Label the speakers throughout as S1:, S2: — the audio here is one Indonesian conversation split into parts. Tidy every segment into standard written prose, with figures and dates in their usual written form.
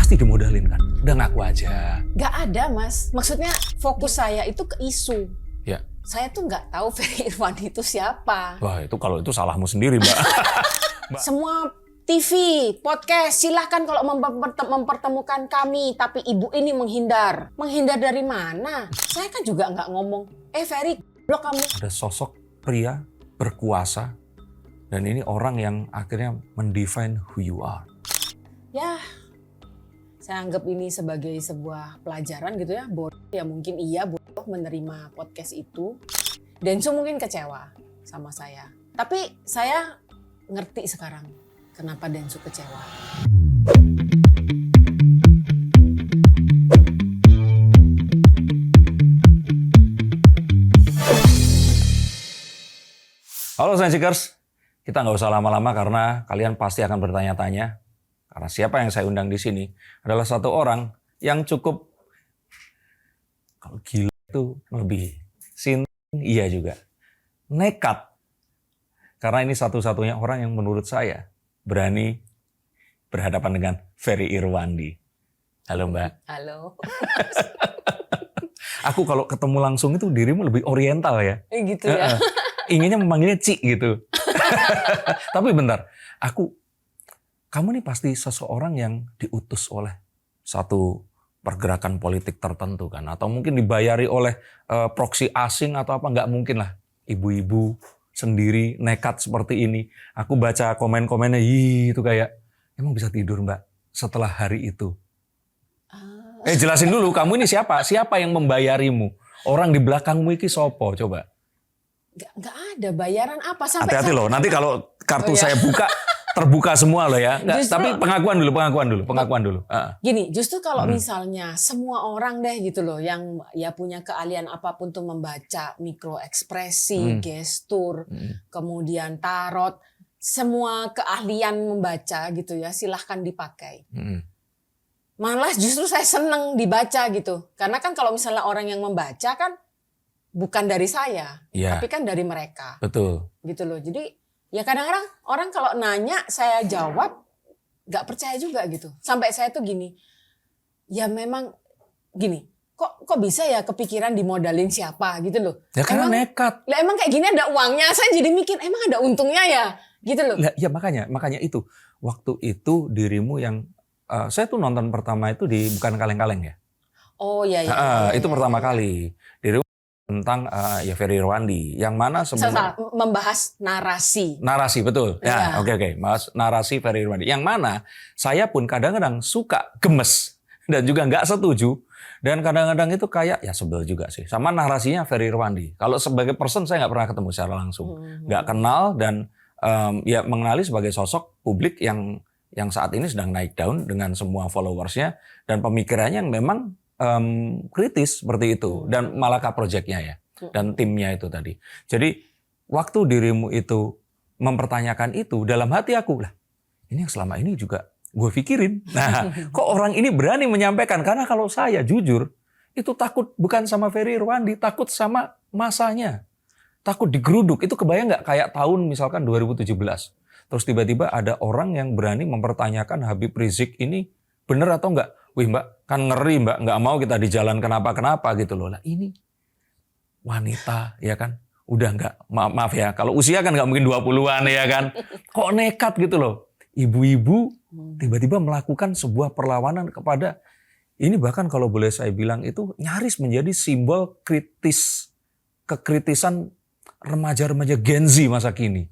S1: pasti dimodalin kan. Udah ngaku aja.
S2: Nggak ada, Mas. Maksudnya fokus saya itu ke isu.
S1: Ya.
S2: Saya tuh nggak tahu Ferry Irwandi itu siapa.
S1: Wah, itu kalau itu salahmu sendiri, Mbak.
S2: Semua TV, podcast, silahkan kalau mempertemukan kami. Tapi ibu ini menghindar. Menghindar dari mana? Saya kan juga nggak ngomong, Ferry, blok kamu.
S1: Ada sosok pria berkuasa. Dan ini orang yang akhirnya mendefine who you are.
S2: Ya, saya anggap ini sebagai sebuah pelajaran gitu ya. Bodoh ya, mungkin iya bodoh menerima podcast itu. Densu mungkin kecewa sama saya. Tapi saya ngerti sekarang kenapa Densu kecewa.
S1: Halo Sensikers, kita nggak usah lama-lama karena kalian pasti akan bertanya-tanya. Karena siapa yang saya undang di sini adalah satu orang yang cukup, kalau gila itu lebih, iya juga, nekat. Karena ini satu-satunya orang yang menurut saya berani berhadapan dengan Ferry Irwandi. Halo Mbak.
S2: Halo.
S1: Aku kalau ketemu langsung itu dirimu lebih oriental ya.
S2: Gitu ya.
S1: Inginnya memanggilnya Ci gitu. Tapi bentar, kamu nih pasti seseorang yang diutus oleh satu pergerakan politik tertentu kan, atau mungkin dibayari oleh proksi asing atau apa, nggak mungkin lah ibu-ibu sendiri nekat seperti ini. Aku baca komen-komennya, itu kayak emang bisa tidur Mbak setelah hari itu. Jelasin dulu, kamu ini siapa? Siapa yang membayarimu? Orang di belakangmu iki sopo? Coba.
S2: Nggak ada bayaran apa sampai.
S1: Hati-hati loh, nanti kalau kartu saya buka terbuka semua loh ya. Nggak,
S2: Justru,
S1: tapi pengakuan dulu.
S2: Gini, justru kalau misalnya semua orang deh gitu loh yang ya punya keahlian apapun tuh membaca mikroekspresi, gestur, kemudian tarot, semua keahlian membaca gitu ya, silahkan dipakai. Malah justru saya seneng dibaca gitu. Karena kan kalau misalnya orang yang membaca kan bukan dari saya, tapi kan dari mereka.
S1: Betul.
S2: Gitu loh. Jadi ya kadang-kadang orang kalau nanya saya jawab nggak percaya juga gitu. Sampai saya tuh gini, ya memang gini, kok bisa ya kepikiran dimodalin siapa gitu loh.
S1: Ya karena nekat.
S2: Lah emang kayak gini ada uangnya, saya jadi mikir emang ada untungnya ya gitu loh.
S1: Lah, ya makanya itu. Waktu itu dirimu yang, saya tuh nonton pertama itu di Bukan Kaleng-Kaleng ya.
S2: Oh iya.
S1: Itu pertama kali. Dirimu tentang ya Ferry Irwandi, yang mana sebenarnya
S2: membahas narasi.
S1: Narasi betul. Ya, oke. Mas narasi Ferry Irwandi. Yang mana saya pun kadang-kadang suka gemes dan juga nggak setuju, dan kadang-kadang itu kayak ya sebel juga sih sama narasinya Ferry Irwandi. Kalau sebagai person saya nggak pernah ketemu secara langsung, nggak kenal, dan ya mengenali sebagai sosok publik yang saat ini sedang naik daun dengan semua followersnya dan pemikirannya yang memang kritis seperti itu, dan Malaka Project-nya ya, dan timnya itu tadi. Jadi waktu dirimu itu mempertanyakan itu, dalam hati aku lah, ini yang selama ini juga gue pikirin. Nah, kok orang ini berani menyampaikan? Karena kalau saya jujur, itu takut bukan sama Ferry Irwandi, takut sama masanya. Takut digeruduk. Itu kebayang nggak kayak tahun misalkan 2017. Terus tiba-tiba ada orang yang berani mempertanyakan Habib Rizik ini benar atau enggak? Wih Mbak, kan ngeri Mbak, nggak mau kita di jalan kenapa-kenapa gitu loh. Lah ini wanita ya kan, udah nggak, maaf ya, kalau usia kan nggak mungkin 20-an ya kan. Kok nekat gitu loh. Ibu-ibu tiba-tiba melakukan sebuah perlawanan kepada, ini bahkan kalau boleh saya bilang itu nyaris menjadi simbol kekritisan remaja-remaja Gen Z masa kini.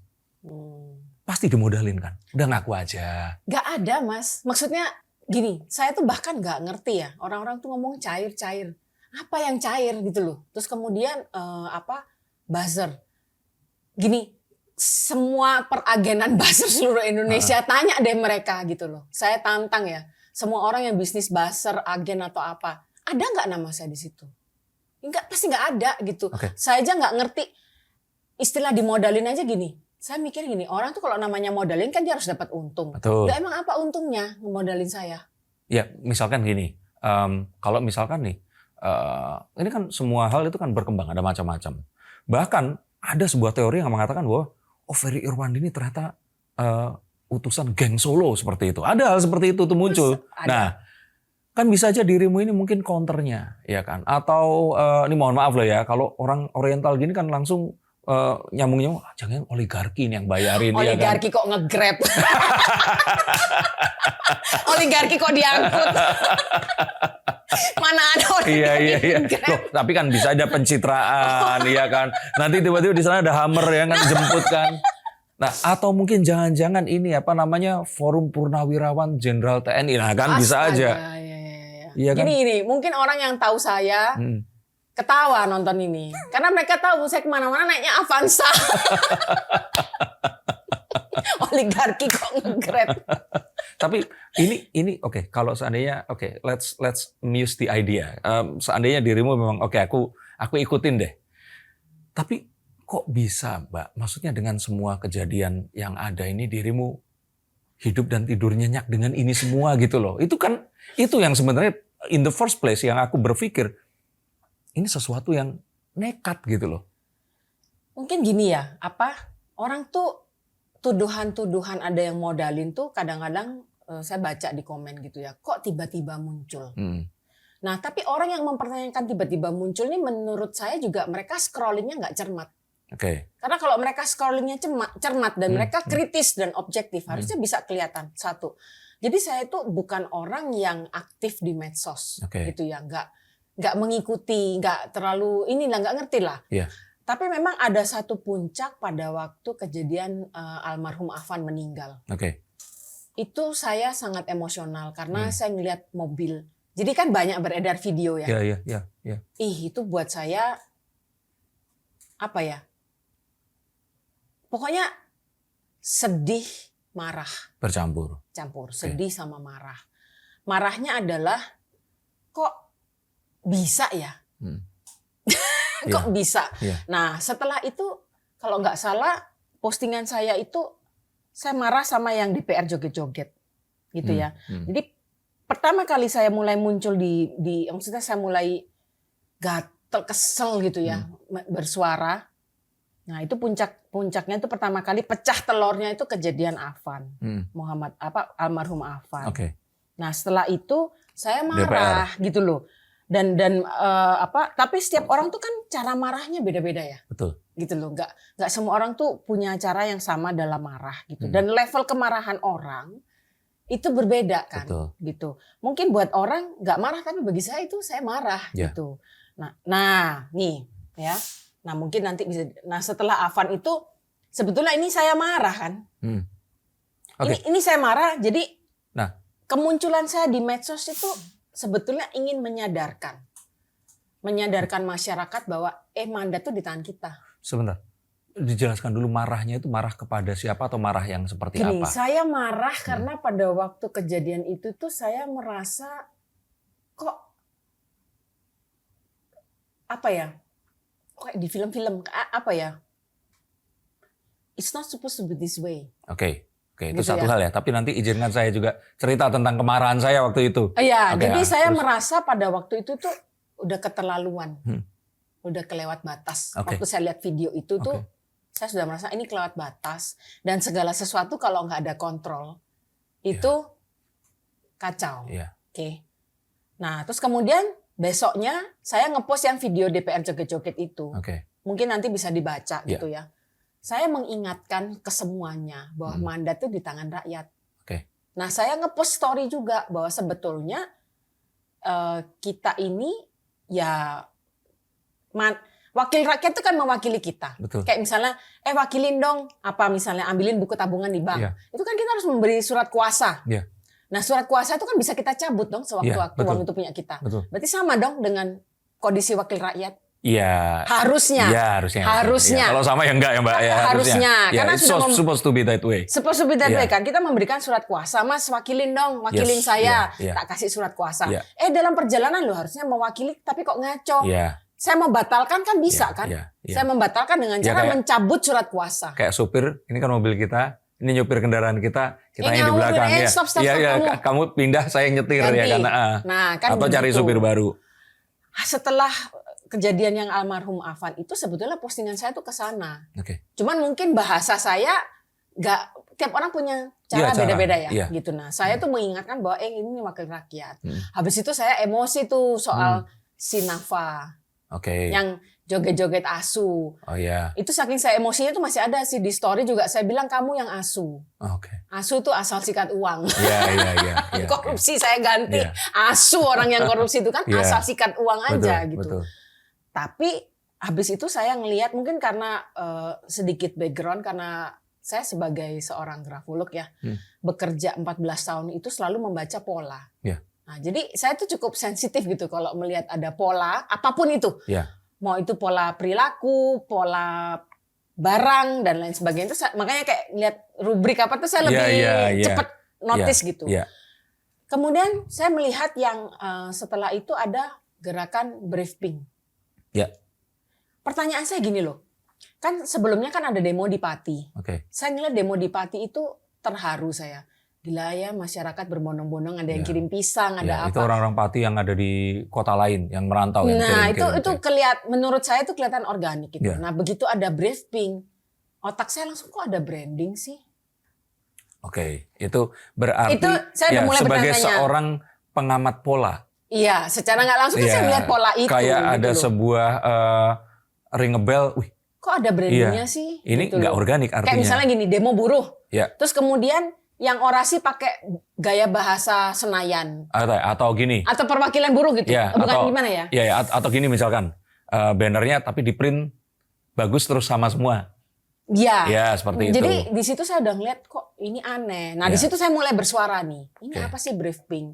S1: Pasti dimodalin kan, udah ngaku aja.
S2: Nggak ada Mas, maksudnya gini, saya tuh bahkan nggak ngerti ya, orang-orang tuh ngomong cair-cair. Apa yang cair gitu loh. Terus kemudian buzzer. Gini, semua peragenan buzzer seluruh Indonesia, tanya deh mereka gitu loh. Saya tantang ya, semua orang yang bisnis buzzer, agen atau apa, ada nggak nama saya di situ? Enggak, pasti nggak ada gitu. Saya aja nggak ngerti istilah dimodalin aja gini. Saya mikir gini, orang tuh kalau namanya modalin kan dia harus dapat untung.
S1: Betul.
S2: Emang apa untungnya ngemodalin saya?
S1: Ya misalkan gini, kalau misalkan nih, ini kan semua hal itu kan berkembang, ada macam-macam. Bahkan ada sebuah teori yang mengatakan bahwa Ferry Irwandi ini ternyata utusan geng Solo seperti itu. Ada hal seperti itu tuh muncul. Nah, kan bisa aja dirimu ini mungkin counternya, ya kan? Atau ini mohon maaf loh ya, kalau orang Oriental gini kan langsung nyambung-nyambung, jangan oligarki ini yang bayarin, ya kan?
S2: Oligarki kok nge-grab. Oligarki kok diangkut. Mana ada oligarki
S1: Iya.
S2: nge-grab.
S1: Loh, tapi kan bisa ada pencitraan, ya kan? Nanti tiba-tiba di sana ada Hammer ya kan, jemput kan? Nah, atau mungkin jangan-jangan ini apa namanya Forum Purnawirawan Jenderal TNI, nah kan bisa aja. Iya kan?
S2: Gini, mungkin orang yang tahu saya ketawa nonton ini. Karena mereka tahu saya kemana-mana naiknya Avanza. Oligarki kok nge-grab.
S1: Tapi ini oke, kalau seandainya oke, let's muse the idea. Seandainya dirimu memang oke, aku ikutin deh. Tapi kok bisa, Mbak? Maksudnya dengan semua kejadian yang ada ini dirimu hidup dan tidur nyenyak dengan ini semua gitu loh. Itu yang sebenarnya in the first place yang aku berpikir ini sesuatu yang nekat gitu loh.
S2: Mungkin gini ya, orang tuh tuduhan-tuduhan ada yang modalin tuh kadang-kadang saya baca di komen gitu ya, kok tiba-tiba muncul. Nah, tapi orang yang mempertanyakan tiba-tiba muncul ini menurut saya juga mereka scrollingnya nggak cermat.
S1: Oke.
S2: Karena kalau mereka scrollingnya cermat dan mereka kritis dan objektif, harusnya bisa kelihatan. Satu. Jadi saya itu bukan orang yang aktif di medsos, gitu ya, nggak mengikuti, nggak terlalu nggak ngerti lah.
S1: Yeah.
S2: Tapi memang ada satu puncak pada waktu kejadian almarhum Afan meninggal. Itu saya sangat emosional karena saya ngeliat mobil. Jadi kan banyak beredar video ya.
S1: Iya.
S2: Itu buat saya apa ya? Pokoknya sedih, marah.
S1: Campur.
S2: Sedih sama marah. Marahnya adalah kok bisa ya? Kok bisa? Nah, setelah itu kalau nggak salah postingan saya itu saya marah sama yang DPR joget-joget gitu ya. Jadi pertama kali saya mulai muncul maksudnya saya mulai gatel, kesel gitu ya, bersuara. Nah, itu puncaknya itu pertama kali pecah telurnya itu kejadian Afan. Almarhum Afan. Nah, setelah itu saya marah DPR. Gitu loh. Dan tapi setiap orang tuh kan cara marahnya beda-beda ya.
S1: Betul.
S2: Gitu loh. Enggak semua orang tuh punya cara yang sama dalam marah gitu. Dan level kemarahan orang itu berbeda kan.
S1: Betul.
S2: Gitu. Mungkin buat orang enggak marah tapi bagi saya itu saya marah gitu. Nah, nih ya. Nah, mungkin nanti bisa setelah Afan itu sebetulnya ini saya marah kan. Ini saya marah jadi kemunculan saya di medsos itu sebetulnya ingin menyadarkan masyarakat bahwa mandat itu di tangan kita.
S1: Sebentar, dijelaskan dulu marahnya itu marah kepada siapa atau marah yang seperti apa?
S2: Saya marah karena pada waktu kejadian itu tuh saya merasa kok kayak di film-film it's not supposed to be this way.
S1: Oke, itu gitu satu hal ya. Tapi nanti izinkan saya juga cerita tentang kemarahan saya waktu itu.
S2: Jadi saya merasa pada waktu itu tuh udah keterlaluan. Udah kelewat batas. Waktu saya lihat video itu tuh saya sudah merasa ini kelewat batas. Dan segala sesuatu kalau nggak ada kontrol itu kacau. Nah, terus kemudian besoknya saya ngepost yang video DPR joget-joget itu. Mungkin nanti bisa dibaca gitu ya. Saya mengingatkan ke semuanya bahwa mandat itu di tangan rakyat. Nah, saya ngepost story juga bahwa sebetulnya kita ini ya wakil rakyat itu kan mewakili kita.
S1: Betul.
S2: Kayak misalnya wakilin dong misalnya ambilin buku tabungan di bank. Itu kan kita harus memberi surat kuasa. Nah, surat kuasa itu kan bisa kita cabut dong sewaktu-waktu uang itu punya kita. Berarti sama dong dengan kondisi wakil rakyat.
S1: Iya.
S2: Harusnya.
S1: Ya, kalau sama ya enggak ya, Mbak.
S2: Harusnya. Karena sudah
S1: supposed to be that way.
S2: Supposed to be that way kan. Kita memberikan surat kuasa, Mas wakilin dong, wakilin saya. Tak kasih surat kuasa. Dalam perjalanan lo harusnya mewakili tapi kok ngaco. Saya membatalkan kan bisa kan. Saya membatalkan dengan cara mencabut surat kuasa.
S1: Kayak supir, ini kan mobil kita. Ini nyupir kendaraan kita yang di belakang
S2: stop,
S1: kamu pindah, saya nyetir
S2: ganti.
S1: Ya kan.
S2: Kan
S1: atau cari supir baru.
S2: Setelah kejadian yang almarhum Afan itu sebetulnya postingan saya tuh ke sana. Cuman mungkin bahasa saya nggak tiap orang punya cara
S1: Iya,
S2: beda-beda ya,
S1: iya.
S2: gitu. Nah, saya tuh mengingatkan bahwa ini wakil rakyat. Habis itu saya emosi tuh soal si Nafa
S1: Oke.
S2: yang joget-joget asu.
S1: Oh ya.
S2: Itu saking saya emosinya tuh masih ada sih di story juga saya bilang kamu yang asu.
S1: Oke.
S2: Asu tuh asal sikat uang.
S1: Iya.
S2: Korupsi saya ganti.
S1: Iya.
S2: Asu orang yang korupsi itu kan
S1: Iya.
S2: asal sikat uang aja gitu.
S1: Betul.
S2: Tapi habis itu saya ngelihat mungkin karena sedikit background karena saya sebagai seorang grafolog ya bekerja 14 tahun itu selalu membaca pola.
S1: Iya.
S2: Nah, jadi saya tuh cukup sensitif gitu kalau melihat ada pola apapun itu.
S1: Iya.
S2: Mau itu pola perilaku, pola barang dan lain sebagainya itu makanya kayak lihat rubrik apa tuh saya lebih cepat notice gitu.
S1: Iya.
S2: Kemudian saya melihat yang setelah itu ada gerakan briefing.
S1: Iya.
S2: Pertanyaan saya gini loh, kan sebelumnya kan ada demo di Pati.
S1: Oke.
S2: Saya ngeliat demo di Pati itu terharu saya. Gila ya masyarakat berbondong-bondong ada yang kirim pisang, ada apa.
S1: Itu orang-orang Pati yang ada di kota lain yang merantau.
S2: Nah itu menurut saya itu kelihatan organik gitu. Nah begitu ada briefing, otak saya langsung kok ada branding sih.
S1: Oke, itu berarti
S2: itu saya mulai
S1: sebagai
S2: bertanya,
S1: seorang pengamat pola.
S2: Iya, secara nggak langsung saya melihat pola itu.
S1: Kayak
S2: gitu
S1: ada
S2: loh.
S1: sebuah ring a bell, wih.
S2: Kok ada brandingnya sih?
S1: Ini
S2: gitu
S1: nggak
S2: loh.
S1: organik artinya.
S2: Kayak misalnya gini, demo buruh.
S1: Ya.
S2: Terus kemudian yang orasi pakai gaya bahasa Senayan.
S1: Atau gini.
S2: Atau perwakilan buruh gitu.
S1: Ya,
S2: Bukan
S1: atau,
S2: gimana ya?
S1: Iya, atau gini misalkan bannernya tapi di print bagus terus sama semua.
S2: Iya.
S1: Ya, seperti itu.
S2: Jadi di situ saya udah ngeliat kok ini aneh. Nah, di situ saya mulai bersuara nih. Ini apa sih briefing?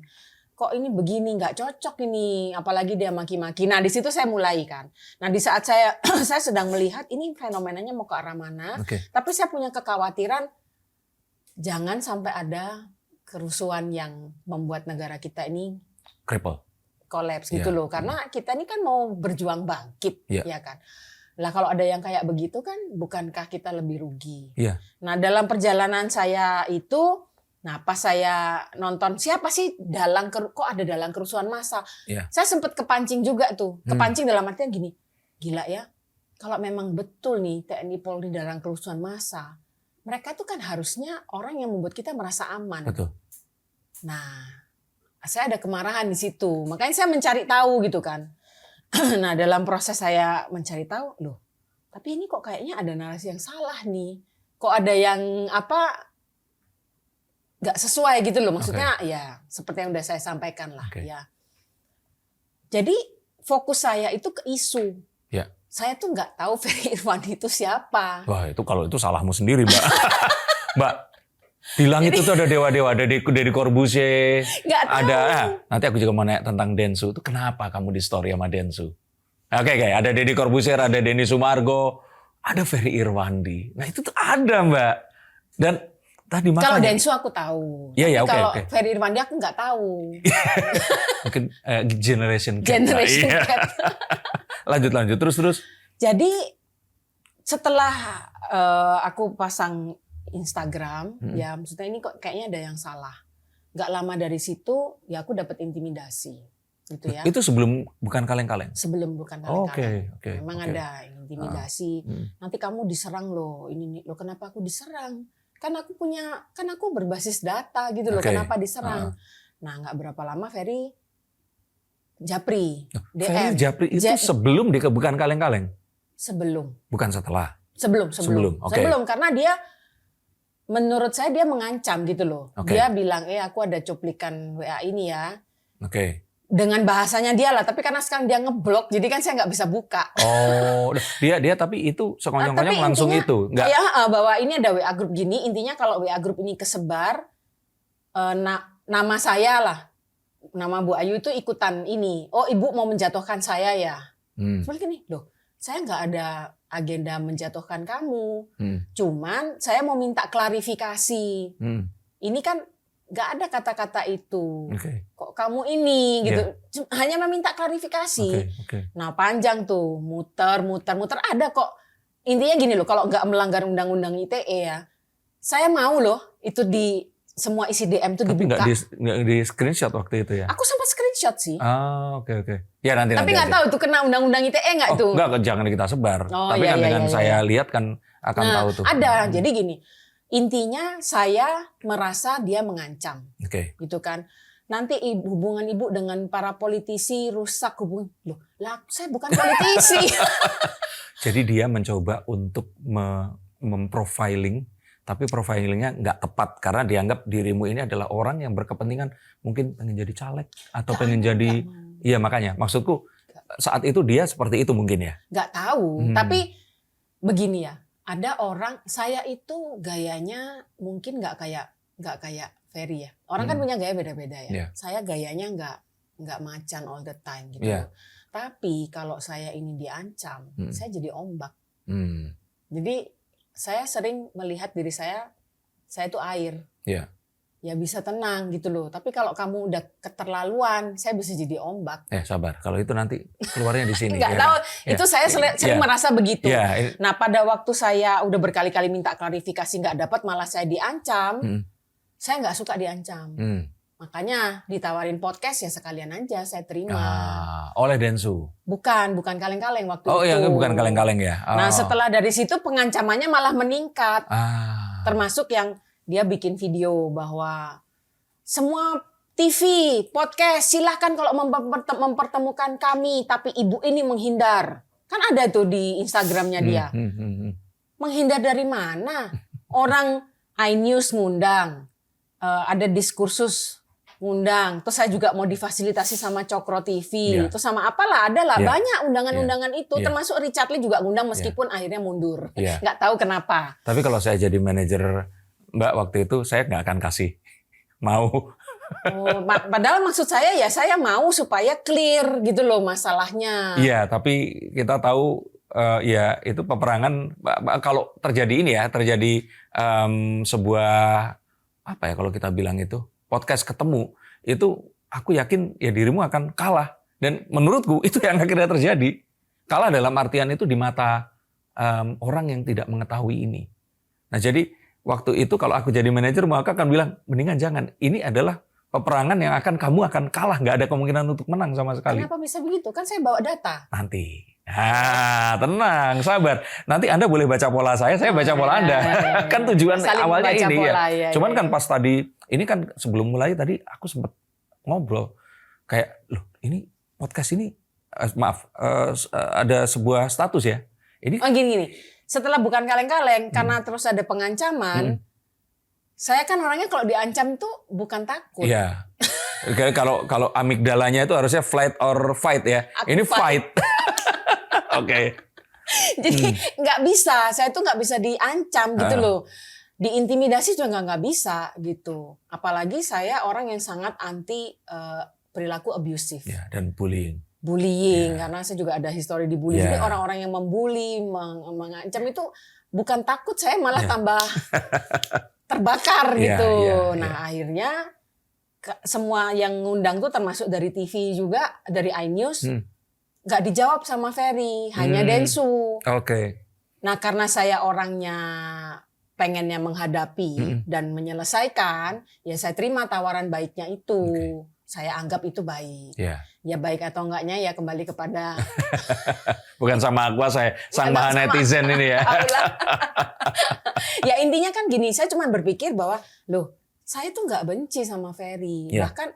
S2: Kok ini begini nggak cocok ini, apalagi dia maki-maki. Nah, di situ saya mulai kan. Nah, di saat saya saya sedang melihat ini fenomenanya mau ke arah mana, tapi saya punya kekhawatiran jangan sampai ada kerusuhan yang membuat negara kita ini
S1: cripple,
S2: kolaps gitu loh. Karena kita ini kan mau berjuang bangkit, ya kan. Lah kalau ada yang kayak begitu kan bukankah kita lebih rugi?
S1: Iya.
S2: Nah, dalam perjalanan saya itu pas saya nonton siapa sih kok ada dalang kerusuhan massa. Saya sempat kepancing juga tuh. Kepancing dalam artian gini, gila ya. Kalau memang betul nih TNI Polri dalang kerusuhan massa, mereka tuh kan harusnya orang yang membuat kita merasa aman.
S1: Betul.
S2: Nah, saya ada kemarahan di situ. Makanya saya mencari tahu gitu kan. Nah, dalam proses saya mencari tahu, loh, tapi ini kok kayaknya ada narasi yang salah nih. Kok ada yang nggak sesuai gitu loh. Maksudnya ya seperti yang udah saya sampaikan lah ya. Jadi fokus saya itu ke isu.
S1: Ya.
S2: Saya tuh nggak tahu Ferry Irwandi itu siapa.
S1: Wah, itu kalau itu salahmu sendiri, Mbak. Mbak, di langit itu ada dewa-dewa, ada Deddy Corbuzier, ada nanti aku juga mau nanya tentang Densu. Itu kenapa kamu di story sama Densu? Oke, ada Deddy Corbuzier, ada Denny Sumargo, ada Ferry Irwandi. Nah, itu tuh ada, Mbak. Dan tadi makanya
S2: kalau Densu aku tahu.
S1: Iya,
S2: kalau Ferry Irwandi aku nggak tahu.
S1: Mungkin generation gap.
S2: Generation gap.
S1: Lanjut terus.
S2: Jadi setelah aku pasang Instagram, ya maksudnya ini kok kayaknya ada yang salah. Gak lama dari situ, ya aku dapat intimidasi, gitu ya.
S1: Itu sebelum bukan kaleng-kaleng.
S2: Sebelum bukan kaleng-kaleng.
S1: Oke.
S2: Memang ada intimidasi. Nanti kamu diserang loh. Ini loh kenapa aku diserang? Kan aku berbasis data gitu loh. Kenapa diserang? Nah, nggak berapa lama Ferry Japri, DM.
S1: Ferry Japri itu sebelum dia bukan kaleng-kaleng.
S2: Sebelum.
S1: Bukan setelah.
S2: Sebelum.
S1: Okay.
S2: Sebelum karena dia menurut saya dia mengancam gitu loh. Dia bilang, aku ada cuplikan WA ini ya.
S1: Oke.
S2: Dengan bahasanya dia lah, tapi karena sekarang dia ngeblok, jadi kan saya nggak bisa buka.
S1: Oh, dia tapi itu sekonyong-konyong langsung itu. Nggak.
S2: Ya, bahwa ini ada WA grup gini, intinya kalau WA grup ini kesebar, nama saya lah, nama Bu Ayu itu ikutan ini. Oh, Ibu mau menjatuhkan saya ya. Seperti ini, loh. Saya nggak ada agenda menjatuhkan kamu. Cuman saya mau minta klarifikasi. Ini kan nggak ada kata-kata itu. Kok kamu ini gitu. Hanya meminta klarifikasi. Nah panjang tuh. Muter. Ada kok. Intinya gini loh. Kalau nggak melanggar undang-undang ITE ya. Saya mau loh. Itu di semua isi DM tuh dibuka.
S1: Nggak di screenshot waktu itu ya?
S2: Aku sempat screenshot sih.
S1: Oke. Ya nanti.
S2: Tapi nggak tahu tuh kena undang-undang ITE nggak tuh?
S1: Enggak, jangan kita sebar. Tapi dengan saya lihat kan akan tahu tuh.
S2: Ada. Jadi gini, Intinya saya merasa dia mengancam,
S1: Oke.
S2: gitu kan. Nanti hubungan ibu dengan para politisi rusak hubungan. Loh, lah saya bukan politisi.
S1: Jadi dia mencoba untuk memprofiling, tapi profilingnya nggak tepat karena dianggap dirimu ini adalah orang yang berkepentingan mungkin pengen jadi caleg atau pengen jadi, iya makanya maksudku saat itu dia seperti itu mungkin ya.
S2: Nggak tahu, tapi begini ya, ada orang saya itu gayanya mungkin nggak kayak Ferry ya. Orang kan punya gaya beda-beda ya.
S1: Yeah.
S2: Saya gayanya nggak macan all the time gitu.
S1: Yeah.
S2: Tapi kalau saya ini diancam, saya jadi ombak.
S1: Hmm.
S2: Jadi saya sering melihat diri saya itu air.
S1: Yeah.
S2: Ya bisa tenang gitu loh. Tapi kalau kamu udah keterlaluan, saya bisa jadi ombak.
S1: Sabar. Kalau itu nanti keluarnya di sini.
S2: Nggak tahu. Itu saya sering merasa begitu. Nah pada waktu saya udah berkali-kali minta klarifikasi nggak dapat, malah saya diancam. Saya nggak suka diancam. Makanya ditawarin podcast ya sekalian aja saya terima.
S1: Oleh Densu?
S2: Bukan kaleng-kaleng waktu itu.
S1: Oh iya, bukan kaleng-kaleng ya.
S2: Nah setelah dari situ pengancamannya malah meningkat. Termasuk yang dia bikin video bahwa semua TV, podcast silahkan kalau mempertemukan kami, tapi ibu ini menghindar. Kan ada tuh di Instagramnya dia. Menghindar dari mana? Orang iNews ngundang, ada diskursus ngundang, terus saya juga mau difasilitasi sama Cokro TV, terus sama apalah, adalah banyak undangan-undangan itu, termasuk Richard Lee juga ngundang meskipun akhirnya mundur, nggak tahu kenapa.
S1: Tapi kalau saya jadi manajer Mbak waktu itu, saya nggak akan kasih, mau.
S2: Padahal maksud saya ya saya mau supaya clear gitu loh masalahnya.
S1: Iya, tapi kita tahu ya itu peperangan kalau terjadi ini ya, terjadi sebuah apa ya kalau kita bilang itu podcast ketemu, itu aku yakin ya dirimu akan kalah, dan menurutku itu yang akhirnya terjadi. Kalah dalam artian itu di mata orang yang tidak mengetahui ini. Nah jadi waktu itu kalau aku jadi manajer maka akan bilang mendingan jangan, ini adalah peperangan yang kamu akan kalah, nggak ada kemungkinan untuk menang sama sekali.
S2: Kenapa bisa begitu? Kan saya bawa data.
S1: Nanti. Tenang, sabar. Nanti Anda boleh baca pola saya baca pola Anda. Kan tujuan
S2: saling
S1: awalnya ini
S2: pola,
S1: ya. Cuman kan pas tadi, ini kan sebelum mulai tadi aku sempat ngobrol. Kayak, loh ini podcast ini, ada sebuah status ya. Ini
S2: gini. Setelah bukan kaleng-kaleng, karena terus ada pengancaman, saya kan orangnya kalau diancam tuh bukan takut.
S1: Iya. Kalau amigdalanya itu harusnya flight or fight ya. Ini fight. Oke.
S2: Jadi nggak bisa, saya tuh nggak bisa diancam gitu loh. Diintimidasi juga nggak bisa gitu. Apalagi saya orang yang sangat anti perilaku abusif.
S1: Ya, dan bullying.
S2: Karena saya juga ada histori di bully. Jadi orang-orang yang membuli, mengancam itu bukan takut, saya malah tambah terbakar gitu. Nah akhirnya semua yang ngundang tuh termasuk dari TV juga, dari iNews, nggak dijawab sama Ferry, hanya Densu.
S1: Oke.
S2: Nah karena saya orangnya pengennya menghadapi dan menyelesaikan, ya saya terima tawaran baiknya itu. Saya anggap itu baik. Ya baik atau enggaknya ya kembali kepada
S1: bukan sama aku, saya sang maha netizen ini ya.
S2: Ya intinya kan gini, saya cuma berpikir bahwa loh saya tuh nggak benci sama Ferry. Bahkan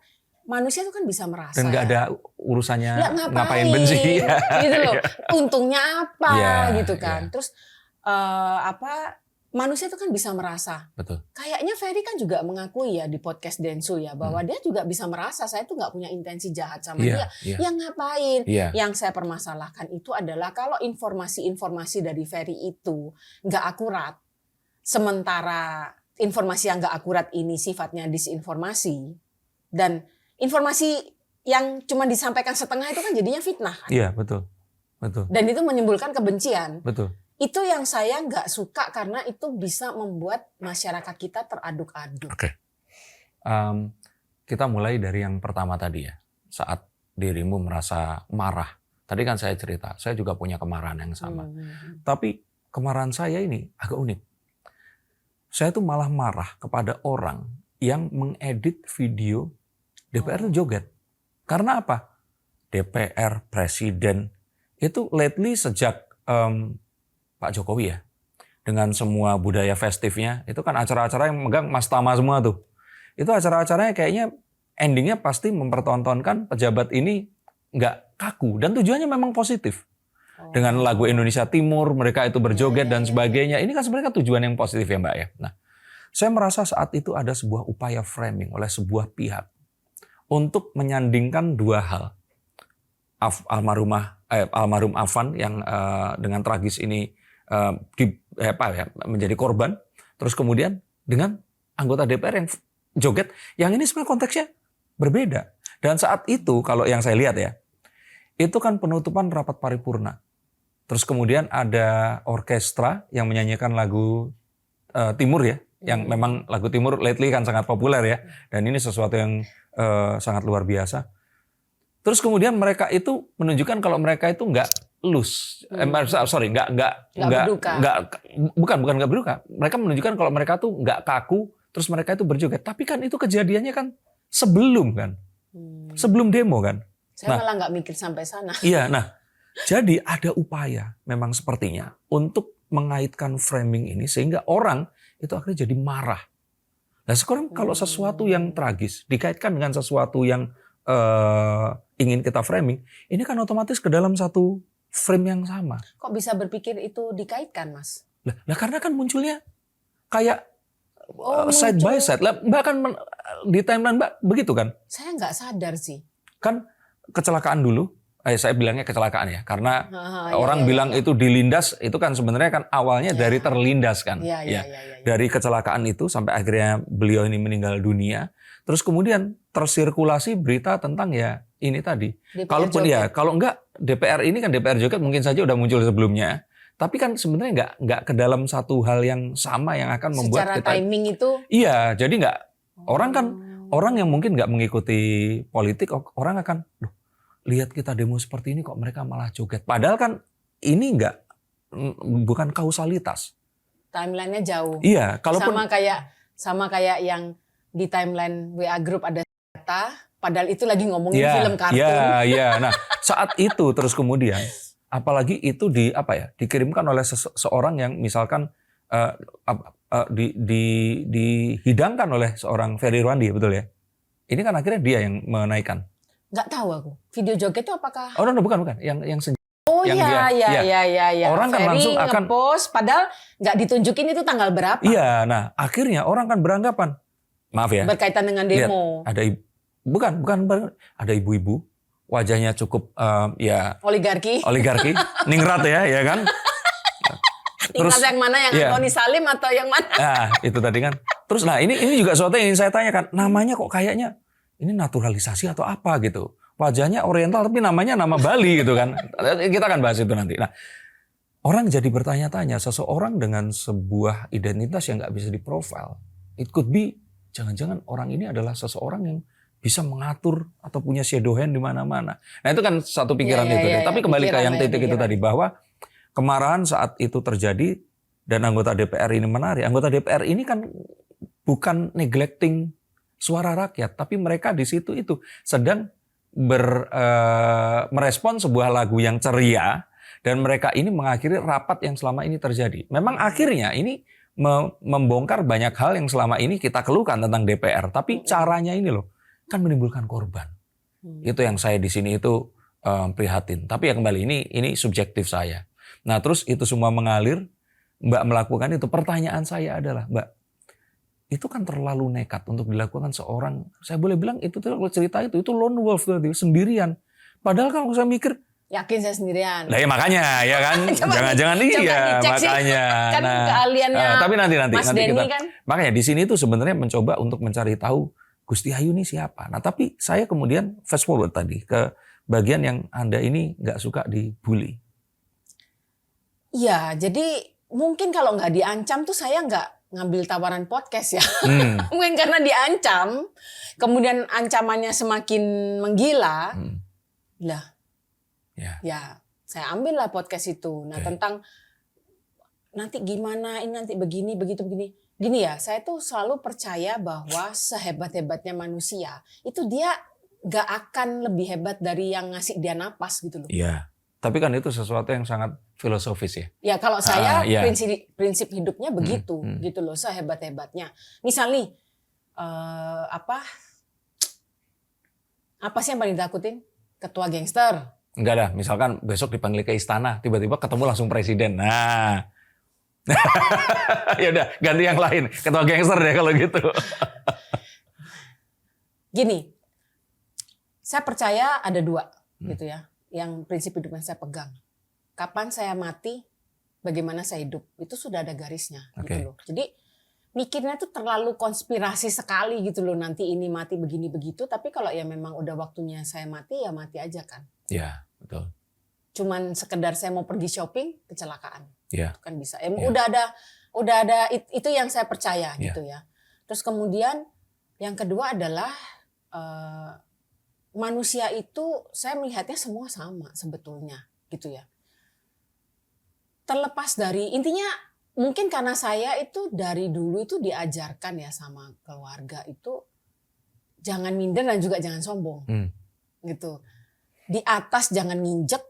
S2: manusia tuh kan bisa merasa.
S1: Dan nggak ada urusannya ngapain benci.
S2: Gitu loh. Untungnya apa gitu kan. Terus manusia itu kan bisa merasa.
S1: Betul.
S2: Kayaknya Ferry kan juga mengakui ya di podcast Densu ya bahwa dia juga bisa merasa saya tuh nggak punya intensi jahat sama dia. Yang ngapain? Yang saya permasalahkan itu adalah kalau informasi-informasi dari Ferry itu nggak akurat, sementara informasi yang nggak akurat ini sifatnya disinformasi, dan informasi yang cuma disampaikan setengah itu kan jadinya fitnah.
S1: Iya betul.
S2: Dan itu menimbulkan kebencian.
S1: Betul.
S2: Itu yang saya nggak suka karena itu bisa membuat masyarakat kita teraduk-aduk.
S1: Oke. Kita mulai dari yang pertama tadi ya. Saat dirimu merasa marah. Tadi kan saya cerita, saya juga punya kemarahan yang sama. Tapi kemarahan saya ini agak unik. Saya tuh malah marah kepada orang yang mengedit video DPR itu joget. Karena apa? DPR, Presiden, itu lately sejak Pak Jokowi ya, dengan semua budaya festifnya, itu kan acara-acara yang megang Mas Tama semua tuh. Itu acara-acaranya kayaknya endingnya pasti mempertontonkan pejabat ini nggak kaku dan tujuannya memang positif. Dengan lagu Indonesia Timur, mereka itu berjoget dan sebagainya. Ini kan sebenarnya tujuan yang positif ya Mbak ya. Nah, saya merasa saat itu ada sebuah upaya framing oleh sebuah pihak untuk menyandingkan dua hal. Almarhum Afan yang dengan tragis ini menjadi korban, terus kemudian dengan anggota DPR yang joget, yang ini sebenarnya konteksnya berbeda. Dan saat itu kalau yang saya lihat ya, itu kan penutupan rapat paripurna. Terus kemudian ada orkestra yang menyanyikan lagu Timur ya, yang memang lagu Timur lately kan sangat populer ya, dan ini sesuatu yang sangat luar biasa. Terus kemudian mereka itu menunjukkan kalau mereka itu nggak loose, bukan nggak berduka. Mereka menunjukkan kalau mereka tuh nggak kaku, terus mereka itu berjoget. Tapi kan itu kejadiannya kan sebelum demo kan.
S2: Saya malah nggak mikir sampai sana.
S1: Iya, nah jadi ada upaya memang sepertinya untuk mengaitkan framing ini sehingga orang itu akhirnya jadi marah. Nah sekarang kalau sesuatu yang tragis dikaitkan dengan sesuatu yang ingin kita framing, ini kan otomatis ke dalam satu frame yang sama.
S2: Kok bisa berpikir itu dikaitkan, Mas?
S1: Lah karena kan munculnya kayak side by side. Lah Mbak kan di timeline Mbak begitu kan?
S2: Saya nggak sadar sih.
S1: Kan kecelakaan dulu. Saya bilangnya kecelakaan ya, karena orang bilang itu dilindas, itu kan sebenarnya kan awalnya dari terlindas kan. Dari kecelakaan itu sampai akhirnya beliau ini meninggal dunia. Terus kemudian tersirkulasi berita tentang ya ini tadi. Kalaupun ya, kalau enggak DPR ini kan DPR joget mungkin saja udah muncul sebelumnya. Tapi kan sebenarnya enggak ke dalam satu hal yang sama yang akan membuat
S2: secara
S1: kita.
S2: Timing itu.
S1: Iya, jadi enggak. Orang yang mungkin enggak mengikuti politik, orang akan, lihat kita demo seperti ini kok mereka malah joget. Padahal kan ini bukan kausalitas.
S2: Timelinenya jauh.
S1: Iya, kalaupun
S2: sama kayak yang di timeline WA Group ada data, padahal itu lagi ngomongin film kartun.
S1: Iya. Nah, saat itu terus kemudian apalagi itu dikirimkan oleh seseorang yang misalkan dihidangkan oleh seorang Ferry Irwandi, betul ya? Ini kan akhirnya dia yang menaikkan.
S2: Nggak tahu aku. Video joget itu apakah?
S1: Oh, bukan. Yang
S2: Iya.
S1: Orang kan langsung akan
S2: ngepost, padahal nggak ditunjukin itu tanggal berapa.
S1: Iya, nah akhirnya orang kan beranggapan, maaf ya.
S2: Berkaitan dengan demo.
S1: Lihat, ada ibu-ibu, wajahnya cukup
S2: Oligarki,
S1: ningrat ya kan.
S2: Terus yang mana, yang Antoni Salim atau yang mana?
S1: Nah, itu tadi kan. Terus ini juga sesuatu yang ingin saya tanyakan, namanya kok kayaknya ini naturalisasi atau apa gitu. Wajahnya oriental tapi namanya nama Bali gitu kan. Kita akan bahas itu nanti. Nah, orang jadi bertanya-tanya, seseorang dengan sebuah identitas yang nggak bisa diprofil, it could be, jangan-jangan orang ini adalah seseorang yang bisa mengatur atau punya shadow hand di mana-mana. Nah itu kan satu pikiran itu. Tapi kembali ke yang titik itu tadi, bahwa kemarahan saat itu terjadi dan anggota DPR ini menarik. Anggota DPR ini kan bukan neglecting suara rakyat, tapi mereka di situ itu sedang merespon sebuah lagu yang ceria dan mereka ini mengakhiri rapat yang selama ini terjadi. Memang akhirnya ini membongkar banyak hal yang selama ini kita keluhkan tentang DPR, tapi caranya ini loh kan menimbulkan korban. Itu yang saya di sini itu prihatin. Tapi ya kembali ini subjektif saya. Nah, terus itu semua mengalir, Mbak melakukan itu. Pertanyaan saya adalah, Mbak, itu kan terlalu nekat untuk dilakukan seorang, saya boleh bilang itu kalau cerita itu lone wolf berarti sendirian. Padahal kalau saya mikir,
S2: yakin saya sendirian.
S1: Lah ya makanya ya kan, jangan-jangan iya makanya.
S2: Kan keahliannya
S1: tapi nanti
S2: Mas Denny
S1: kita,
S2: kan.
S1: Makanya di sini tuh sebenarnya mencoba untuk mencari tahu Gusti Ayu ini siapa. Nah tapi saya kemudian fast forward tadi ke bagian yang Anda ini nggak suka dibully.
S2: Iya, jadi mungkin kalau nggak diancam tuh saya nggak ngambil tawaran podcast ya. Mungkin karena diancam, kemudian ancamannya semakin menggila, ya saya ambillah podcast itu. Nah tentang nanti gimana, ini nanti begini, begitu, begini. Gini ya, saya tuh selalu percaya bahwa sehebat-hebatnya manusia, itu dia gak akan lebih hebat dari yang ngasih dia napas gitu loh.
S1: Iya, Tapi kan itu sesuatu yang sangat filosofis ya.
S2: Ya kalau saya
S1: iya.
S2: prinsip hidupnya begitu, gitu loh, sehebat-hebatnya. Misal nih, apa sih yang paling takutin? Ketua gangster.
S1: Enggak dah, misalkan besok dipanggil ke istana, tiba-tiba ketemu langsung presiden. Nah, ya udah ganti yang lain, ketua gangster deh kalau gitu.
S2: Gini, saya percaya ada dua gitu ya, yang prinsip hidup yang saya pegang. Kapan saya mati, bagaimana saya hidup, itu sudah ada garisnya gitu loh. Jadi mikirnya tuh terlalu konspirasi sekali gitu loh, nanti ini mati begini begitu. Tapi kalau ya memang udah waktunya saya mati, ya mati aja kan.
S1: Ya, betul.
S2: Cuman sekedar saya mau pergi shopping, kecelakaan.
S1: Ya.
S2: Itu kan bisa. Udah ada itu yang saya percaya gitu ya. Terus kemudian yang kedua adalah manusia itu saya melihatnya semua sama sebetulnya gitu ya. Terlepas dari intinya mungkin karena saya itu dari dulu itu diajarkan ya sama keluarga itu jangan minder dan juga jangan sombong. Gitu. Di atas jangan nginjek,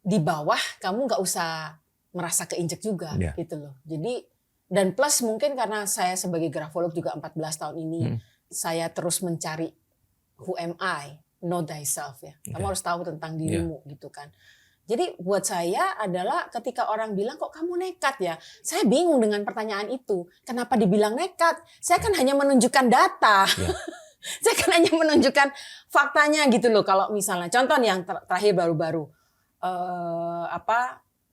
S2: di bawah kamu nggak usah merasa keinjek juga gitu loh. Jadi dan plus mungkin karena saya sebagai grafolog juga 14 tahun ini saya terus mencari who am I, know thyself ya. Kamu harus tahu tentang dirimu gitu kan. Jadi buat saya adalah ketika orang bilang kok kamu nekat ya. Saya bingung dengan pertanyaan itu. Kenapa dibilang nekat? Saya kan hanya menunjukkan data. Saya kan hanya menunjukkan faktanya gitu loh. Kalau misalnya contoh yang terakhir baru-baru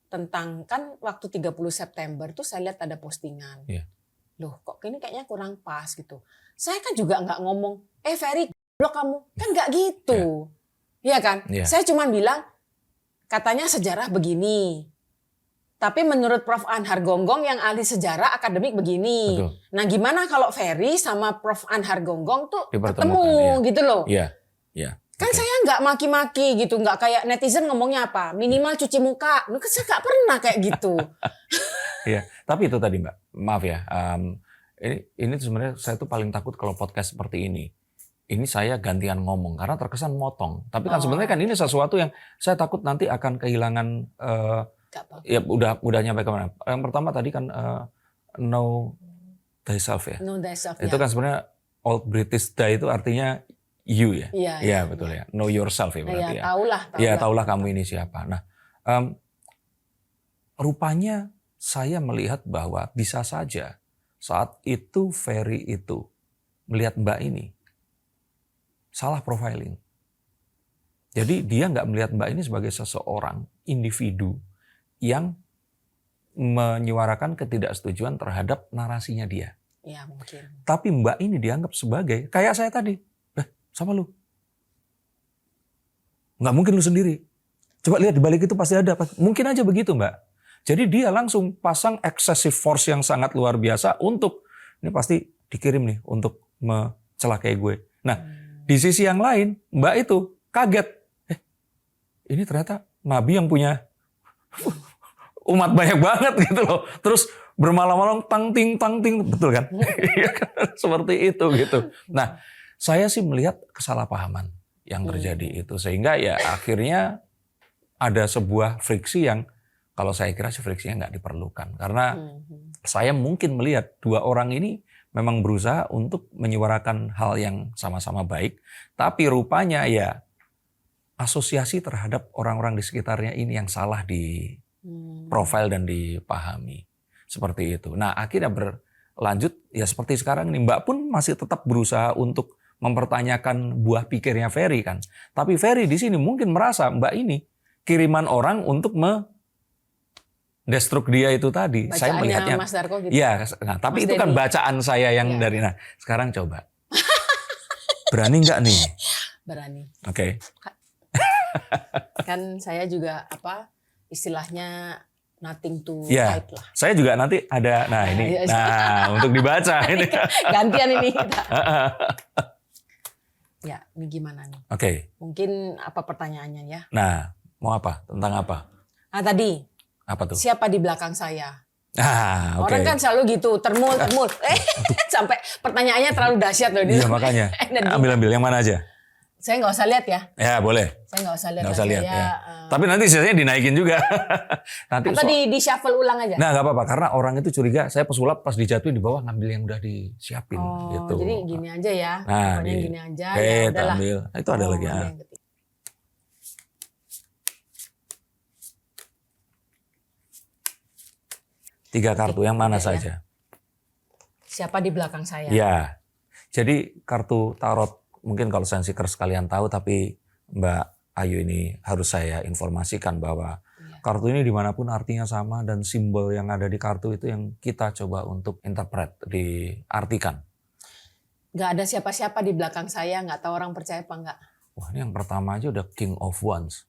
S2: tentang kan waktu 30 September tuh saya lihat ada postingan. Loh kok ini kayaknya kurang pas gitu. Saya kan juga nggak ngomong, Ferry blok kamu. Kan nggak gitu. Iya kan? Saya cuma bilang, katanya sejarah begini. Tapi menurut Prof. Anhar Gonggong yang ahli sejarah akademik begini. Betul. Nah gimana kalau Ferry sama Prof. Anhar Gonggong tuh ketemu gitu loh. Kan saya nggak maki-maki gitu. Nggak kayak netizen ngomongnya apa. Minimal cuci muka. Saya nggak pernah kayak gitu.
S1: Tapi itu tadi Mbak. Maaf ya. Ini sebenarnya saya tuh paling takut kalau podcast seperti ini. Ini saya gantian ngomong karena terkesan motong. Tapi kan sebenarnya kan ini sesuatu yang saya takut nanti akan kehilangan. Ya udah nyampe kemana? Yang pertama tadi kan know thyself ya.
S2: Know thyself.
S1: Itu kan sebenarnya Old British die itu artinya you ya. Iya betul ya. Know yourself ya berarti ya. Taulah kamu ini siapa. Nah rupanya saya melihat bahwa bisa saja saat itu Ferry itu melihat Mbak ini salah profiling. Jadi dia nggak melihat Mbak ini sebagai seseorang individu yang menyuarakan ketidaksetujuan terhadap narasinya dia.
S2: Iya mungkin.
S1: Tapi Mbak ini dianggap sebagai kayak saya tadi. Sama lu. Nggak mungkin lu sendiri. Coba lihat di balik itu pasti ada. Mungkin aja begitu Mbak. Jadi dia langsung pasang excessive force yang sangat luar biasa untuk ini pasti dikirim nih untuk mencelakai gue. Nah. Di sisi yang lain, Mbak itu kaget. Ini ternyata Nabi yang punya umat banyak banget gitu loh. Terus bermalam-malam tang-ting, betul kan? Seperti itu gitu. Nah, saya sih melihat kesalahpahaman yang terjadi itu. Sehingga ya akhirnya ada sebuah friksi yang kalau saya kira sih friksinya nggak diperlukan. Karena saya mungkin melihat dua orang ini memang berusaha untuk menyuarakan hal yang sama-sama baik, tapi rupanya ya asosiasi terhadap orang-orang di sekitarnya ini yang salah di profil dan dipahami. Seperti itu. Nah akhirnya berlanjut ya seperti sekarang ini. Mbak pun masih tetap berusaha untuk mempertanyakan buah pikirnya Ferry kan. Tapi Ferry di sini mungkin merasa Mbak ini kiriman orang untuk destruk dia itu tadi.
S2: Bacaannya
S1: saya melihatnya
S2: Mas Darko gitu.
S1: Iya, nah, tapi Mas itu kan bacaan saya yang dari sekarang coba. Berani nggak nih?
S2: Berani.
S1: Oke.
S2: Kan saya juga istilahnya nothing to hide lah.
S1: Saya juga nanti ada untuk dibaca ini.
S2: Gantian ini kita. Ya, ini gimana nih?
S1: Oke.
S2: Mungkin apa pertanyaannya ya?
S1: Nah, mau apa? Tentang apa?
S2: Tadi.
S1: Apa tuh?
S2: Siapa di belakang saya?
S1: Okay.
S2: Orang kan selalu gitu, termul. Sampai pertanyaannya terlalu dahsyat loh.
S1: Iya makanya. Ambil yang mana aja?
S2: Saya nggak usah lihat ya.
S1: Ya boleh.
S2: Saya nggak usah lihat.
S1: Nggak usah lihat
S2: saya,
S1: ya. Tapi nanti sisanya dinaikin juga. Nanti
S2: atau di shuffle ulang aja.
S1: Nah nggak apa-apa karena orang itu curiga saya pesulap pas dijatuhin di bawah ngambil yang udah disiapin gitu.
S2: Jadi gini aja ya.
S1: Nah,
S2: Pokoknya gini aja.
S1: Oke,
S2: Ya udahlah.
S1: ambil. Itu ada lagi.
S2: Ada
S1: Ya.
S2: yang ketiga.
S1: 3 kartu yang mana
S2: Ya.
S1: saja?
S2: Siapa di belakang saya?
S1: Ya. Jadi kartu tarot mungkin kalau sensikers kalian tahu tapi Mbak Ayu ini harus saya informasikan bahwa kartu ini dimanapun artinya sama dan simbol yang ada di kartu itu yang kita coba untuk interpret, diartikan.
S2: Nggak ada siapa-siapa di belakang saya, nggak tahu orang percaya apa nggak.
S1: Wah ini yang pertama aja udah King of Wands.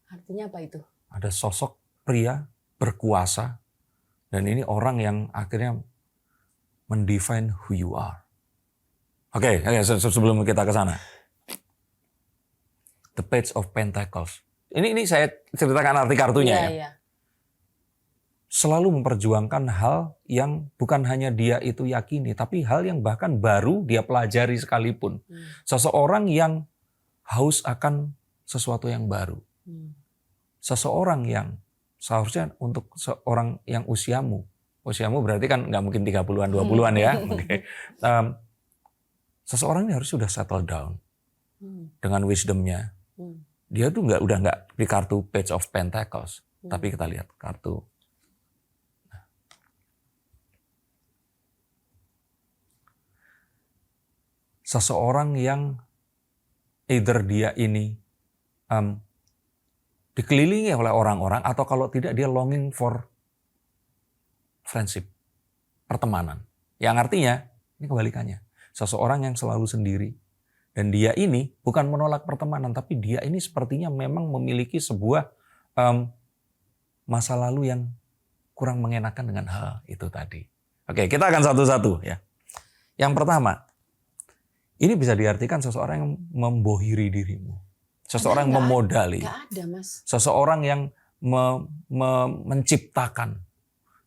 S2: Artinya apa itu?
S1: Ada sosok pria berkuasa dan ini orang yang akhirnya mendefine who you are. Oke, sebelum kita ke sana. The Page of Pentacles. Ini saya ceritakan arti kartunya ya.
S2: Iya.
S1: Selalu memperjuangkan hal yang bukan hanya dia itu yakini, tapi hal yang bahkan baru dia pelajari sekalipun. Seseorang yang haus akan sesuatu yang baru. Seseorang yang seharusnya untuk seorang yang usiamu berarti kan nggak mungkin 30-an, 20-an ya. Okay. Seseorang ini harus sudah settle down dengan wisdomnya. Dia tuh udah nggak di kartu Page of Pentacles, tapi kita lihat kartu. Seseorang yang either dia ini dikelilingi oleh orang-orang atau kalau tidak dia longing for friendship, pertemanan. Yang artinya ini kebalikannya. Seseorang yang selalu sendiri. Dan dia ini bukan menolak pertemanan, tapi dia ini sepertinya memang memiliki sebuah masa lalu yang kurang mengenakan dengan hal itu tadi. Oke, kita akan satu-satu ya. Yang pertama, ini bisa diartikan seseorang yang membohiri dirimu. Seseorang yang memodali.
S2: Nggak ada, Mas.
S1: Seseorang yang menciptakan.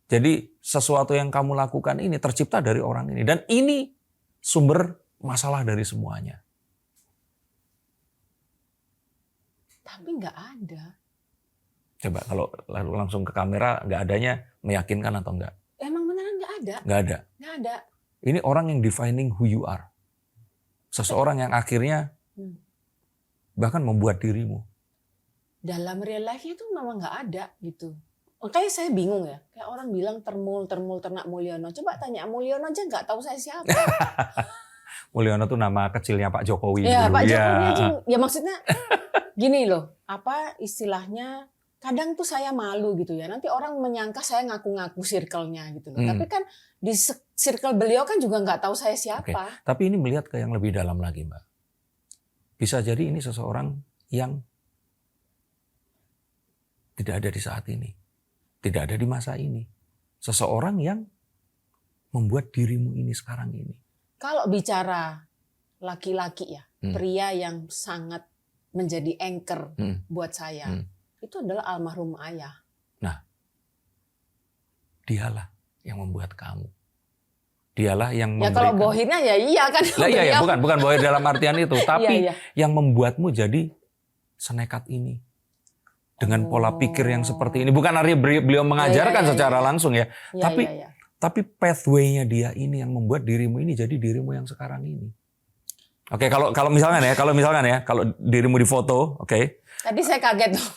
S1: Jadi sesuatu yang kamu lakukan ini tercipta dari orang ini. Dan ini sumber masalah dari semuanya.
S2: Tapi nggak ada.
S1: Coba kalau lalu langsung ke kamera nggak adanya meyakinkan atau enggak?
S2: Emang beneran nggak ada?
S1: Nggak ada.
S2: Nggak ada.
S1: Ini orang yang defining who you are. Seseorang yang akhirnya bahkan membuat dirimu.
S2: Dalam real life-nya tuh memang nggak ada gitu. Makanya saya bingung ya. Kayak orang bilang ternak Mulyono. Coba tanya Mulyono aja nggak tahu saya siapa.
S1: Mulyono tuh nama kecilnya Pak Jokowi.
S2: Ya
S1: dulu.
S2: Pak Jokowi aja. Ya maksudnya gini loh. Apa istilahnya. Kadang tuh saya malu gitu ya. Nanti orang menyangka saya ngaku-ngaku circle-nya gitu loh. Tapi kan di circle beliau kan juga nggak tahu saya siapa.
S1: Oke. Tapi ini melihat ke yang lebih dalam lagi Mbak. Bisa jadi ini seseorang yang tidak ada di saat ini. Tidak ada di masa ini. Seseorang yang membuat dirimu ini sekarang ini.
S2: Kalau bicara laki-laki ya. Pria yang sangat menjadi anchor buat saya. Itu adalah almarhum ayah.
S1: Nah, dialah yang membuat kamu. Dialah yang memberikan.
S2: Ya kalau bohirnya ya iya kan.
S1: Lah iya, bukan bohir dalam artian itu, tapi
S2: iya.
S1: yang membuatmu jadi senekat ini. Dengan pola pikir yang seperti ini. Bukan artinya beliau mengajarkan secara langsung ya. Tapi pathway-nya dia ini yang membuat dirimu ini jadi dirimu yang sekarang ini. Oke, kalau misalkan ya, kalau dirimu di foto, oke.
S2: Tadi saya kaget tuh.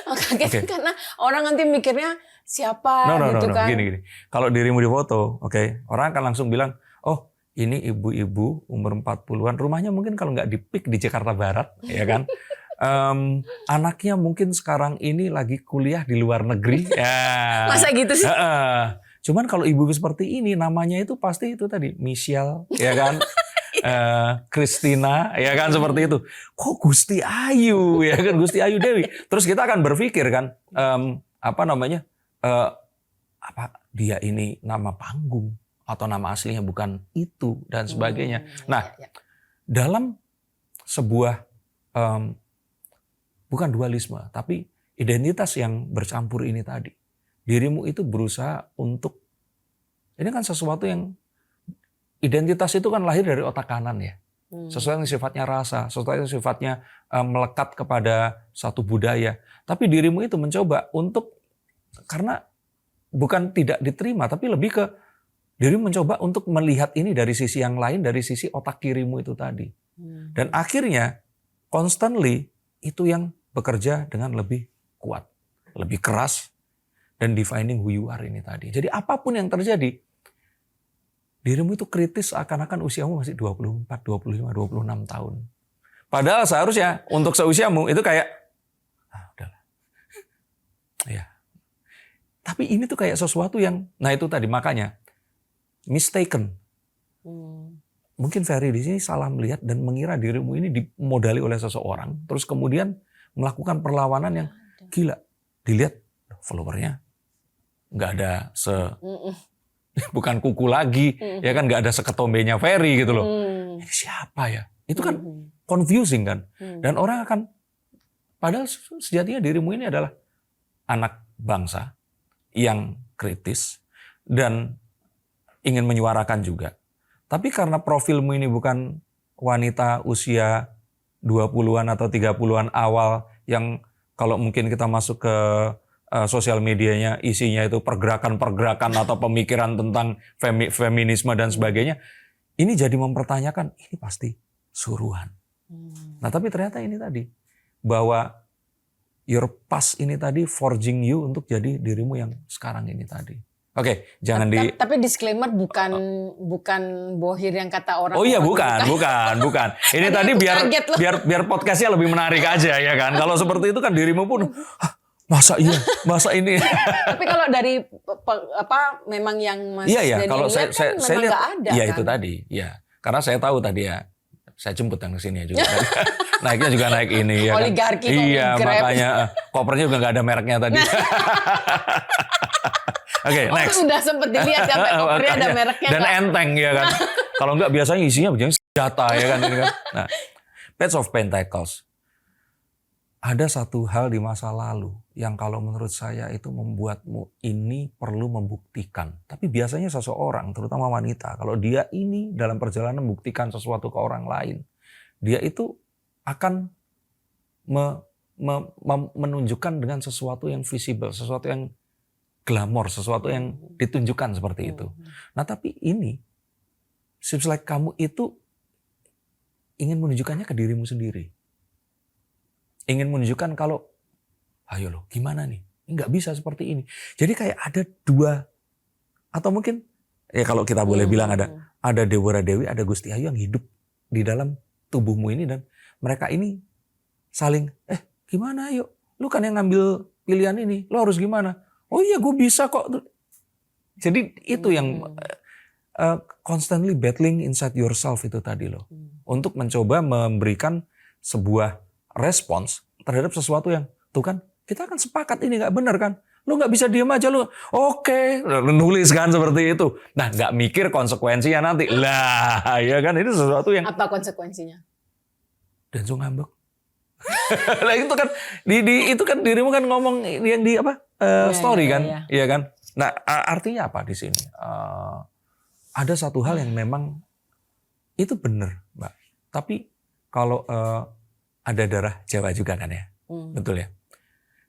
S2: Kaget karena orang nanti mikirnya siapa gitu kan.
S1: Gini. Kalau dirimu di foto, oke, orang akan langsung bilang, oh ini ibu-ibu umur 40-an, rumahnya mungkin kalau nggak di PIK di Jakarta Barat, ya kan. Anaknya mungkin sekarang ini lagi kuliah di luar negeri. Ya.
S2: Masa gitu sih?
S1: Cuman kalau ibu seperti ini, namanya itu pasti itu tadi, Michelle, ya kan. Christina, ya kan seperti itu. Kok Gusti Ayu, ya kan Gusti Ayu Dewi. Terus kita akan berpikir kan, apa dia ini nama panggung atau nama aslinya bukan itu dan sebagainya. Nah, dalam sebuah bukan dualisme, tapi identitas yang bercampur ini tadi, dirimu itu berusaha untuk ini kan sesuatu yang identitas itu kan lahir dari otak kanan ya. sesuatu yang sifatnya rasa, sesuatu yang sifatnya melekat kepada satu budaya. Tapi dirimu itu mencoba untuk, karena bukan tidak diterima, tapi lebih ke dirimu mencoba untuk melihat ini dari sisi yang lain, dari sisi otak kirimu itu tadi. Dan akhirnya constantly itu yang bekerja dengan lebih kuat, lebih keras, dan defining who you are ini tadi. Jadi apapun yang terjadi, dirimu itu kritis seakan-akan usiamu masih 24, 25, 26 tahun. Padahal seharusnya untuk seusiamu itu kayak, udahlah. Ya. Tapi ini tuh kayak sesuatu yang, nah itu tadi makanya, mistaken. Mungkin Ferry di sini salah melihat dan mengira dirimu ini dimodali oleh seseorang, terus kemudian melakukan perlawanan yang gila. Dilihat followernya nggak ada bukan kuku lagi, ya kan, nggak ada seketombenya Ferry gitu loh. Siapa ya? Itu kan confusing kan. Dan orang akan, padahal sejatinya dirimu ini adalah anak bangsa yang kritis dan ingin menyuarakan juga. Tapi karena profilmu ini bukan wanita usia 20-an atau 30-an awal yang kalau mungkin kita masuk ke sosial medianya isinya itu pergerakan-pergerakan atau pemikiran tentang feminisme dan sebagainya. Ini jadi mempertanyakan, ini pasti suruhan. Nah tapi ternyata ini tadi, bahwa your past ini tadi forging you untuk jadi dirimu yang sekarang ini tadi. Oke, jangan
S2: Tapi disclaimer bukan bohir yang kata orang.
S1: Oh iya, bukan. Ini tadi biar podcastnya lebih menarik aja ya kan. Kalau seperti itu kan dirimu pun, masa ini. Tapi
S2: kalau dari memang yang Mas
S1: Denny kalau
S2: lihat kan memang
S1: lihat,
S2: nggak ada.
S1: Iya
S2: kan?
S1: itu tadi, ya. Karena saya tahu tadi ya, saya jemput yang kesini juga. Naiknya juga naik ini ya.
S2: Oligarki
S1: kan? Iya,
S2: Grab.
S1: makanya kopernya juga nggak ada mereknya tadi. Oke, next.
S2: Sudah sempat dilihat kan kopernya ada mereknya.
S1: Dan enteng ya kan. Kalau nggak biasanya isinya begini senjata ya kan ini kan. Nah, Page of Pentacles. Ada satu hal di masa lalu yang kalau menurut saya itu membuatmu ini perlu membuktikan. Tapi biasanya seseorang, terutama wanita, kalau dia ini dalam perjalanan membuktikan sesuatu ke orang lain, dia itu akan menunjukkan dengan sesuatu yang visible, sesuatu yang glamor, sesuatu yang ditunjukkan seperti itu. Nah tapi ini, seems like kamu itu ingin menunjukkannya ke dirimu sendiri. Ingin menunjukkan kalau, ayo loh gimana nih, nggak bisa seperti ini. Jadi kayak ada dua, atau mungkin, ya kalau kita boleh bilang ada Dewa Dewi, ada Gusti Ayu yang hidup di dalam tubuhmu ini. Dan mereka ini saling, gimana yuk, lu kan yang ngambil pilihan ini, lu harus gimana? Oh iya gue bisa kok. Jadi itu yang constantly battling inside yourself itu tadi loh. Untuk mencoba memberikan sebuah respons terhadap sesuatu yang, tuh kan kita kan sepakat ini gak benar kan. Lu gak bisa diam aja lu. Oke, lu nulis kan seperti itu. Nah gak mikir konsekuensinya nanti. Lah ya kan itu sesuatu yang.
S2: Apa konsekuensinya?
S1: Denso ngambek. Lah itu kan itu kan dirimu kan ngomong yang di apa story kan, iya kan. Nah artinya apa di sini? Ada satu hal yang memang itu benar, Mbak. Tapi kalau ada darah Jawa juga kan ya, betul ya.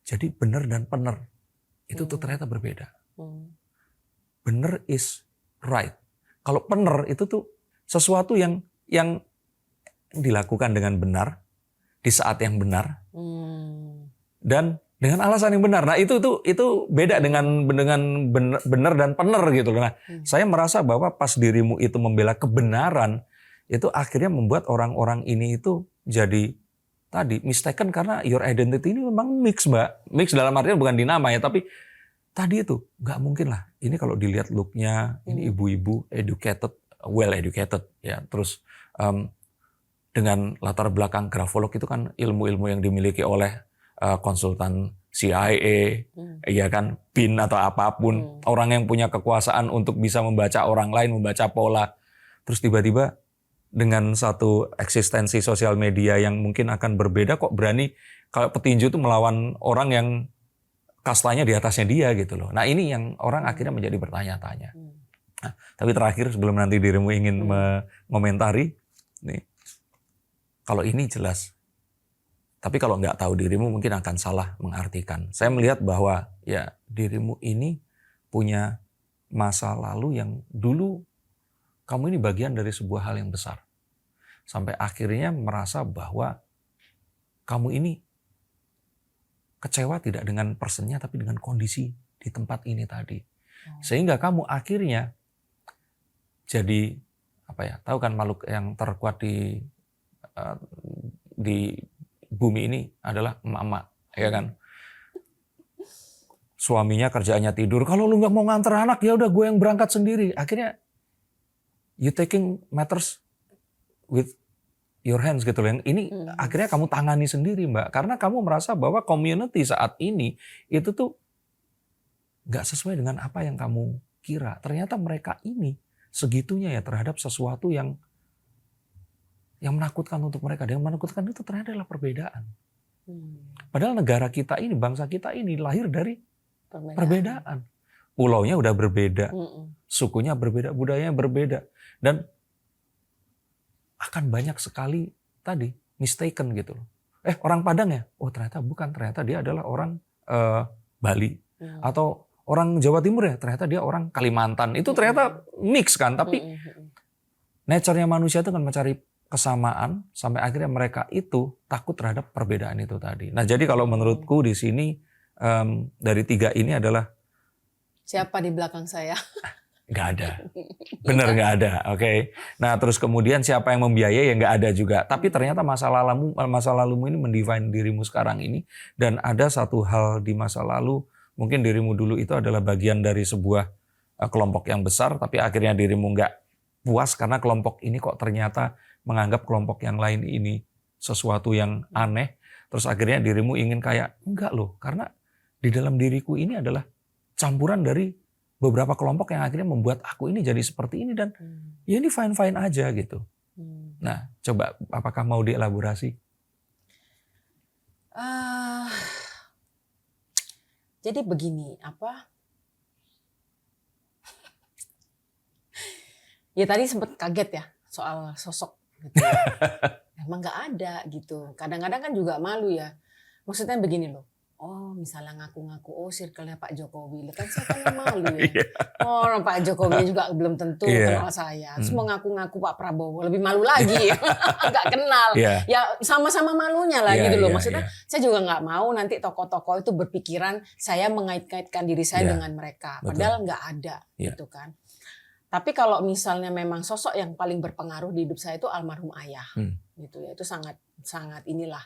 S1: Jadi benar dan pener itu tuh ternyata berbeda. Benar is right. Kalau pener itu tuh sesuatu yang dilakukan dengan benar. Di saat yang benar dan dengan alasan yang benar. Nah itu beda dengan benar dan pener gitu. Nah saya merasa bahwa pas dirimu itu membela kebenaran itu akhirnya membuat orang-orang ini itu jadi tadi mistaken karena your identity ini memang mix, Mbak. Mix dalam artian bukan dinama ya, tapi tadi itu nggak mungkin lah. Ini kalau dilihat looknya ini ibu-ibu educated, well educated ya, terus dengan latar belakang grafolog itu kan ilmu-ilmu yang dimiliki oleh konsultan CIA, ya kan, BIN atau apapun, orang yang punya kekuasaan untuk bisa membaca orang lain, membaca pola. Terus tiba-tiba dengan satu eksistensi sosial media yang mungkin akan berbeda kok berani kalau petinju itu melawan orang yang kastanya di atasnya dia gitu loh. Nah ini yang orang akhirnya menjadi bertanya-tanya. Nah, tapi terakhir sebelum nanti dirimu ingin mengomentari, nih. Kalau ini jelas. Tapi kalau nggak tahu dirimu mungkin akan salah mengartikan. Saya melihat bahwa ya dirimu ini punya masa lalu yang dulu kamu ini bagian dari sebuah hal yang besar. Sampai akhirnya merasa bahwa kamu ini kecewa tidak dengan personnya tapi dengan kondisi di tempat ini tadi. Sehingga kamu akhirnya jadi tahu kan makhluk yang terkuat di bumi ini adalah emak-emak, ya kan? Suaminya kerjaannya tidur. Kalau lu nggak mau nganter anak, ya udah gue yang berangkat sendiri. Akhirnya you taking matters with your hands gitu loh. Ini akhirnya kamu tangani sendiri, Mbak. Karena kamu merasa bahwa community saat ini itu tuh nggak sesuai dengan apa yang kamu kira. Ternyata mereka ini segitunya ya terhadap sesuatu yang menakutkan untuk mereka. Yang menakutkan itu ternyata adalah perbedaan. Padahal negara kita ini, bangsa kita ini lahir dari perbedaan. Pulaunya udah berbeda, sukunya berbeda, budayanya berbeda. Dan akan banyak sekali tadi mistaken gitu loh. Orang Padang ya? Oh ternyata bukan, ternyata dia adalah orang Bali. Atau orang Jawa Timur ya? Ternyata dia orang Kalimantan. Itu ternyata mix kan, tapi nature-nya manusia itu kan mencari kesamaan sampai akhirnya mereka itu takut terhadap perbedaan itu tadi. Nah jadi kalau menurutku di sini dari 3 ini adalah
S2: siapa di belakang saya?
S1: Nggak ada, bener nggak ada, oke. Nah terus kemudian siapa yang membiayai ya nggak ada juga. Tapi ternyata masa lalumu ini mendefine dirimu sekarang ini. Dan ada satu hal di masa lalu, mungkin dirimu dulu itu adalah bagian dari sebuah kelompok yang besar, tapi akhirnya dirimu nggak puas karena kelompok ini kok ternyata menganggap kelompok yang lain ini sesuatu yang aneh. Terus akhirnya dirimu ingin kayak, enggak loh, karena di dalam diriku ini adalah campuran dari beberapa kelompok yang akhirnya membuat aku ini jadi seperti ini dan ya ini fine-fine aja gitu. Nah, coba apakah mau dielaborasi?
S2: Jadi begini, ya tadi sempat kaget ya soal sosok gitu. Emang nggak ada gitu. Kadang-kadang kan juga malu ya. Maksudnya begini loh. Oh misalnya ngaku-ngaku, circle-nya Pak Jokowi. Kan saya kan malu ya. Oh Pak Jokowi juga belum tentu kenal saya. Terus mau ngaku-ngaku Pak Prabowo, lebih malu lagi. Nggak kenal. Ya sama-sama malunya lah gitu loh. Maksudnya saya juga nggak mau nanti tokoh-tokoh itu berpikiran saya mengait-ngaitkan diri saya dengan mereka. Padahal nggak ada gitu kan. Tapi kalau misalnya memang sosok yang paling berpengaruh di hidup saya itu almarhum ayah. Gitu ya. Itu sangat inilah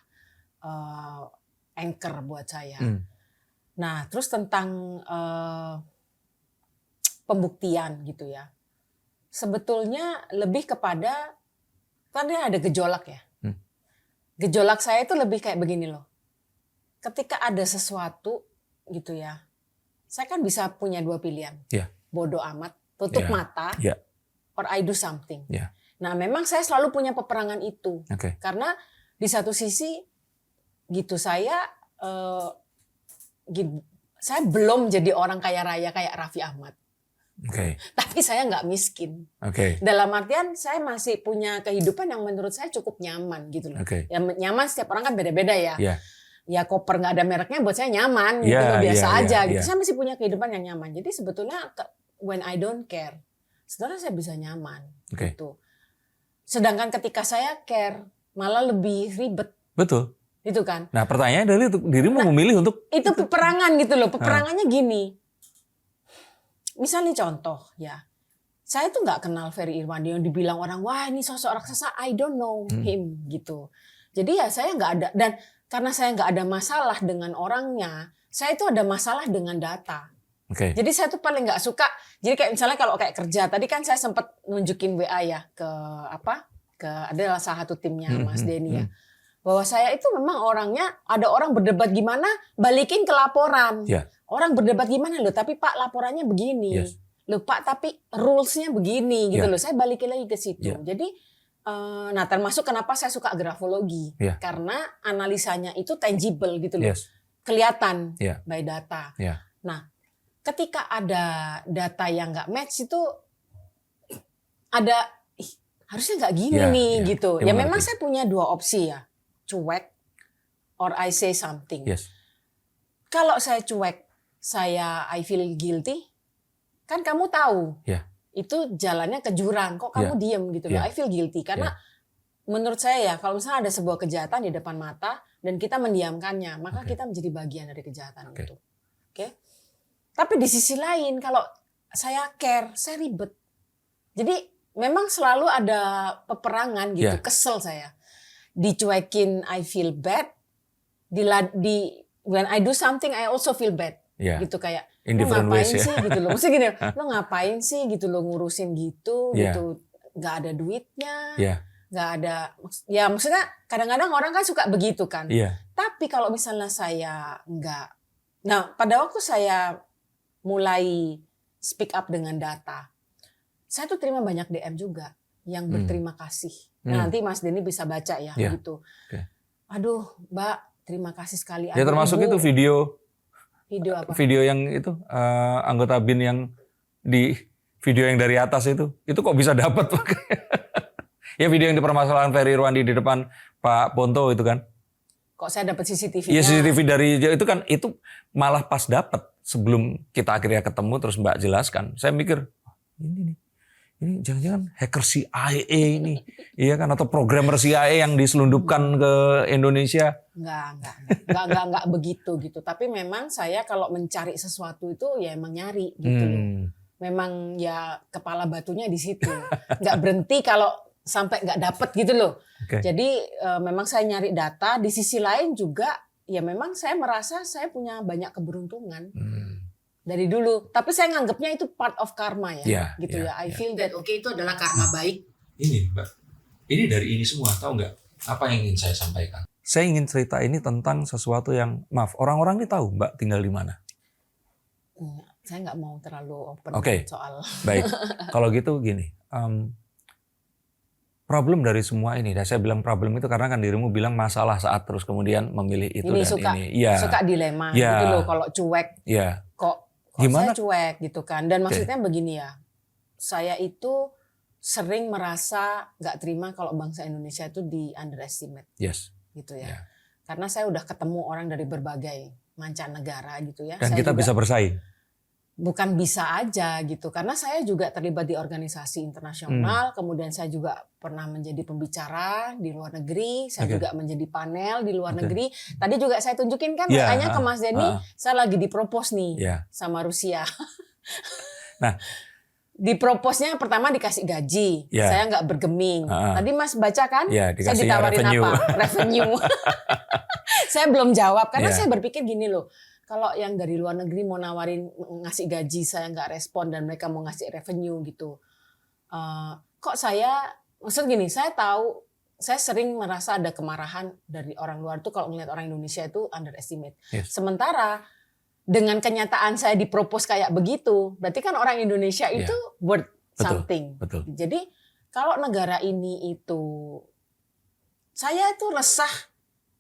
S2: anchor buat saya. Nah, terus tentang pembuktian gitu ya. Sebetulnya lebih kepada, kan ada gejolak ya. Gejolak saya itu lebih kayak begini loh. Ketika ada sesuatu gitu ya, saya kan bisa punya 2 pilihan. Bodoh amat, tutup mata, or I do something. Nah, memang saya selalu punya peperangan itu. Karena di satu sisi gitu saya belum jadi orang kaya raya kayak Raffi Ahmad. Tapi saya nggak miskin. Dalam artian saya masih punya kehidupan yang menurut saya cukup nyaman gitu loh. Ya nyaman setiap orang kan beda-beda ya. Ya koper nggak ada mereknya buat saya nyaman gitu biasa aja gitu. Saya masih punya kehidupan yang nyaman. Jadi sebetulnya when I don't care, sebenarnya saya bisa nyaman gitu. Sedangkan ketika saya care malah lebih ribet.
S1: Betul.
S2: Itu kan.
S1: Nah pertanyaannya dari dirimu memilih untuk
S2: itu peperangan gitu loh. Peperangannya gini. Misalnya contoh ya. Saya tuh nggak kenal Ferry Irwandi yang dibilang orang wah ini sosok raksasa. I don't know him gitu. Jadi ya saya nggak ada, dan karena saya nggak ada masalah dengan orangnya, saya itu ada masalah dengan data. Jadi saya tuh paling nggak suka. Jadi kayak misalnya kalau kayak kerja tadi kan saya sempat nunjukin WA ya ke adalah salah satu timnya Mas Denny ya. Bahwa saya itu memang orangnya, ada orang berdebat gimana, balikin ke laporan. Orang berdebat gimana loh, tapi Pak laporannya begini. Loh Pak, tapi rules-nya begini gitu loh. Saya balikin lagi ke situ. Jadi, nah termasuk kenapa saya suka grafologi. Karena analisanya itu tangible gitu loh. Kelihatan by data. Nah, ketika ada data yang nggak match itu ada harusnya nggak gini
S1: Ya,
S2: nih
S1: ya.
S2: gitu.
S1: Dia
S2: Ya memang
S1: mengerti.
S2: saya punya 2 opsi ya, cuek or I say something.
S1: Yes.
S2: Kalau saya cuek, I feel guilty, kan kamu tahu
S1: Ya.
S2: itu jalannya ke jurang, kok kamu diem gitu loh.
S1: Ya.
S2: I feel guilty karena menurut saya ya kalau misalnya ada sebuah kejahatan di depan mata dan kita mendiamkannya, maka kita menjadi bagian dari kejahatan itu. Oke. Tapi di sisi lain kalau saya care, saya ribet. Jadi memang selalu ada peperangan gitu, kesel saya. Dicuekin I feel bad, when I do something I also feel bad. Gitu kayak
S1: In
S2: lo
S1: different
S2: ngapain
S1: ways,
S2: sih gitu loh. Maksudnya gini, lo ngapain sih gitu lo ngurusin gitu gitu. Gak ada duitnya. Gak ada, ya maksudnya kadang-kadang orang kan suka begitu kan. Tapi kalau misalnya saya enggak. Nah pada waktu saya mulai speak up dengan data, saya tuh terima banyak DM juga yang berterima kasih. Nah, nanti Mas Denny bisa baca ya gitu. Aduh Mbak, terima kasih sekali.
S1: Ya termasuk
S2: Ibu.
S1: itu video
S2: apa?
S1: Video yang itu anggota BIN yang di video yang dari atas itu kok bisa dapat? Ya video yang dipermasalahan Ferry Irwandi di depan Pak Ponto itu kan?
S2: Kok saya dapat CCTV-nya?
S1: Iya CCTV dari itu kan, itu malah pas dapat sebelum kita akhirnya ketemu terus Mbak jelaskan. Saya mikir ini jangan-jangan hacker CIA ini, iya kan, atau programmer CIA yang diselundupkan ke Indonesia?
S2: Enggak begitu gitu. Tapi memang saya kalau mencari sesuatu itu ya emang nyari gitu loh. Memang ya kepala batunya di situ. Enggak berhenti kalau sampai nggak dapet gitu loh. Jadi memang saya nyari data. Di sisi lain juga ya memang saya merasa saya punya banyak keberuntungan dari dulu. Tapi saya nganggapnya itu part of karma ya, gitu ya. I feel that itu adalah karma baik.
S1: Ini Mbak, ini dari ini semua, tahu nggak apa yang ingin saya sampaikan? Saya ingin cerita ini tentang sesuatu yang, maaf, orang-orang ini tahu Mbak tinggal di mana?
S2: Saya nggak mau terlalu open soal.
S1: Baik, kalau gitu gini. Problem dari semua ini, dan saya bilang problem itu karena kan dirimu bilang masalah saat terus kemudian memilih itu
S2: ini
S1: dan
S2: suka,
S1: ini.
S2: Suka dilema gitu loh kalau cuek. Kok
S1: gimana?
S2: Saya cuek gitu kan. Dan maksudnya begini ya, saya itu sering merasa nggak terima kalau bangsa Indonesia itu di underestimate. Gitu ya. Karena saya udah ketemu orang dari berbagai mancanegara gitu ya.
S1: Dan
S2: saya
S1: kita
S2: juga,
S1: bisa bersaing.
S2: Bukan bisa aja gitu, karena saya juga terlibat di organisasi internasional, kemudian saya juga pernah menjadi pembicara di luar negeri, saya juga menjadi panel di luar negeri. Tadi juga saya tunjukin kan makanya ke Mas Denny, saya lagi dipropos nih sama Rusia.
S1: Nah,
S2: diproposnya pertama dikasih gaji, saya nggak bergeming. Tadi Mas baca kan, saya ditawarin
S1: revenue.
S2: apa? Revenue. Saya belum jawab karena saya berpikir gini loh. Kalau yang dari luar negeri mau nawarin ngasih gaji, saya nggak respon dan mereka mau ngasih revenue gitu. Kok saya, maksud gini, saya tahu, saya sering merasa ada kemarahan dari orang luar tuh kalau ngeliat orang Indonesia itu underestimate. Sementara dengan kenyataan saya dipropos kayak begitu, berarti kan orang Indonesia itu worth something.
S1: Betul.
S2: Jadi kalau negara ini itu, saya itu resah,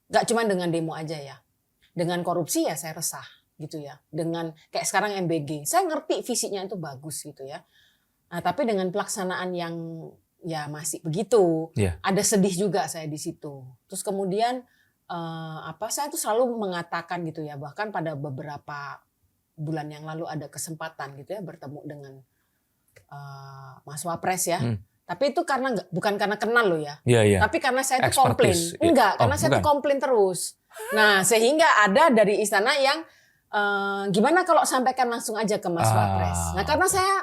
S2: nggak cuma dengan demo aja ya. Dengan korupsi ya saya resah gitu ya. Dengan kayak sekarang MBG, saya ngerti visinya itu bagus gitu ya. Nah, tapi dengan pelaksanaan yang ya masih begitu, ada sedih juga saya di situ. Terus kemudian saya tuh selalu mengatakan gitu ya, bahkan pada beberapa bulan yang lalu ada kesempatan gitu ya bertemu dengan Mas Wapres ya. Tapi itu karena bukan karena kenal loh ya. Tapi karena saya tuh komplain. Enggak, karena saya tuh komplain terus. Nah, sehingga ada dari istana yang gimana kalau sampaikan langsung aja ke Mas Wapres. Nah, karena saya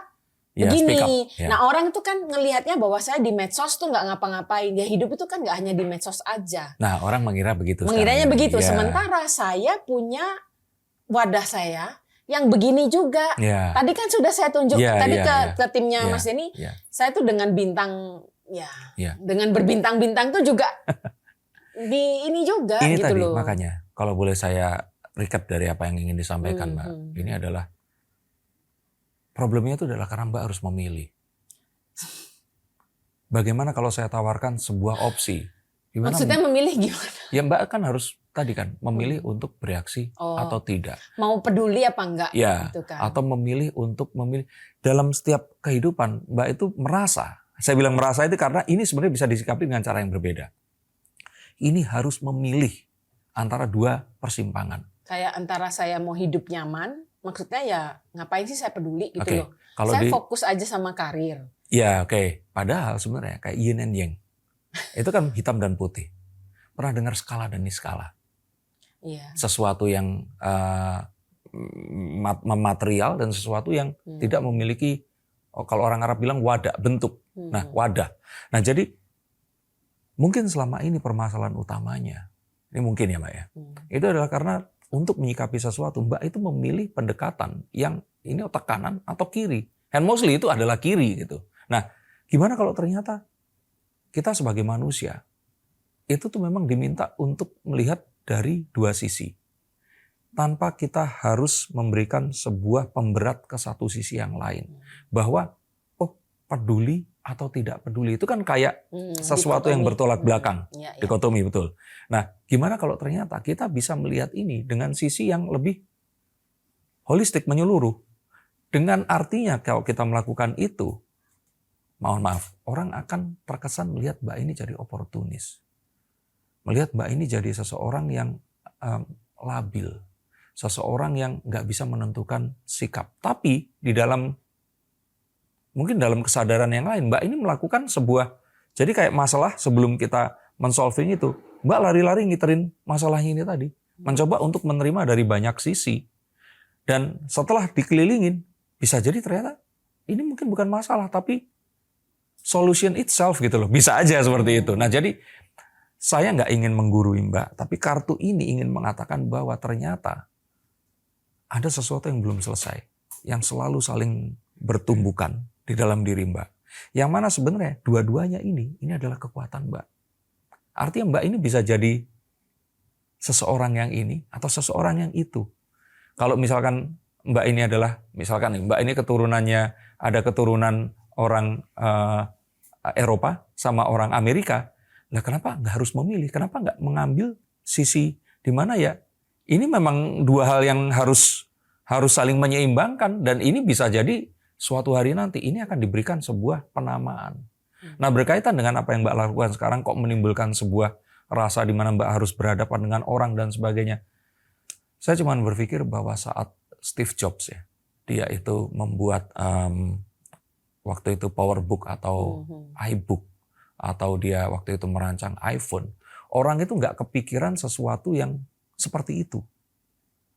S2: begini. Nah, orang itu kan ngelihatnya bahwa saya di medsos tuh nggak ngapa-ngapain. Ya hidup itu kan nggak hanya di medsos aja.
S1: Nah, orang mengira begitu.
S2: Mengiranya begitu. Sementara saya punya wadah saya yang begini juga. Tadi kan sudah saya tunjuk ke timnya Mas Denny. Saya tuh dengan bintang dengan berbintang-bintang tuh juga di ini juga
S1: ini
S2: gitu
S1: tadi,
S2: loh.
S1: Makanya kalau boleh saya recap dari apa yang ingin disampaikan Mbak. Ini adalah problemnya itu adalah karena Mbak harus memilih. Bagaimana kalau saya tawarkan sebuah opsi?
S2: Maksudnya memilih gimana?
S1: Ya Mbak kan harus tadi kan memilih untuk bereaksi atau tidak.
S2: Mau peduli apa enggak?
S1: Gitu kan. Atau memilih untuk memilih dalam setiap kehidupan Mbak itu merasa Saya bilang merasa itu karena ini sebenarnya bisa disikapi dengan cara yang berbeda. Ini harus memilih antara dua persimpangan.
S2: Kayak antara saya mau hidup nyaman, maksudnya ya ngapain sih saya peduli gitu loh.
S1: Kalau
S2: saya fokus aja sama karir.
S1: Ya oke. Padahal sebenarnya kayak yin and yang. Itu kan hitam dan putih. Pernah dengar skala dan niskala?
S2: Iya.
S1: Sesuatu yang material dan sesuatu yang tidak memiliki, kalau orang Arab bilang wadah, bentuk. Nah, wadah. Nah, jadi mungkin selama ini permasalahan utamanya, ini mungkin ya Mbak ya, itu adalah karena untuk menyikapi sesuatu, Mbak itu memilih pendekatan yang ini otak kanan atau kiri. And mostly itu adalah kiri gitu. Nah, gimana kalau ternyata kita sebagai manusia, itu tuh memang diminta untuk melihat dari dua sisi. Tanpa kita harus memberikan sebuah pemberat ke satu sisi yang lain. Bahwa, oh peduli atau tidak peduli. Itu kan kayak sesuatu yang bertolak belakang. Dikotomi, betul. Nah, gimana kalau ternyata kita bisa melihat ini dengan sisi yang lebih holistik, menyeluruh. Dengan artinya kalau kita melakukan itu, mohon maaf, orang akan terkesan melihat Mbak ini jadi oportunis. Melihat Mbak ini jadi seseorang yang labil. Seseorang yang nggak bisa menentukan sikap. Tapi di dalam, mungkin dalam kesadaran yang lain, Mbak ini melakukan sebuah, jadi kayak masalah sebelum kita mensolving itu, Mbak lari-lari ngiterin masalahnya ini tadi. Mencoba untuk menerima dari banyak sisi. Dan setelah dikelilingin, bisa jadi ternyata ini mungkin bukan masalah, tapi solution itself gitu loh. Bisa aja seperti itu. Nah jadi saya nggak ingin menggurui Mbak, tapi kartu ini ingin mengatakan bahwa ternyata ada sesuatu yang belum selesai, yang selalu saling bertumbukan di dalam diri Mbak. Yang mana sebenarnya dua-duanya ini adalah kekuatan Mbak. Artinya Mbak ini bisa jadi seseorang yang ini atau seseorang yang itu. Kalau misalkan Mbak ini adalah, misalkan Mbak ini keturunannya, ada keturunan orang Eropa sama orang Amerika, nah kenapa nggak harus memilih? Kenapa nggak mengambil sisi di mana ya? Ini memang dua hal yang harus saling menyeimbangkan, dan ini bisa jadi suatu hari nanti ini akan diberikan sebuah penamaan. Nah berkaitan dengan apa yang Mbak lakukan sekarang kok menimbulkan sebuah rasa di mana Mbak harus berhadapan dengan orang dan sebagainya. Saya cuma berpikir bahwa saat Steve Jobs ya, dia itu membuat waktu itu PowerBook atau iBook, atau dia waktu itu merancang iPhone, orang itu nggak kepikiran sesuatu yang seperti itu.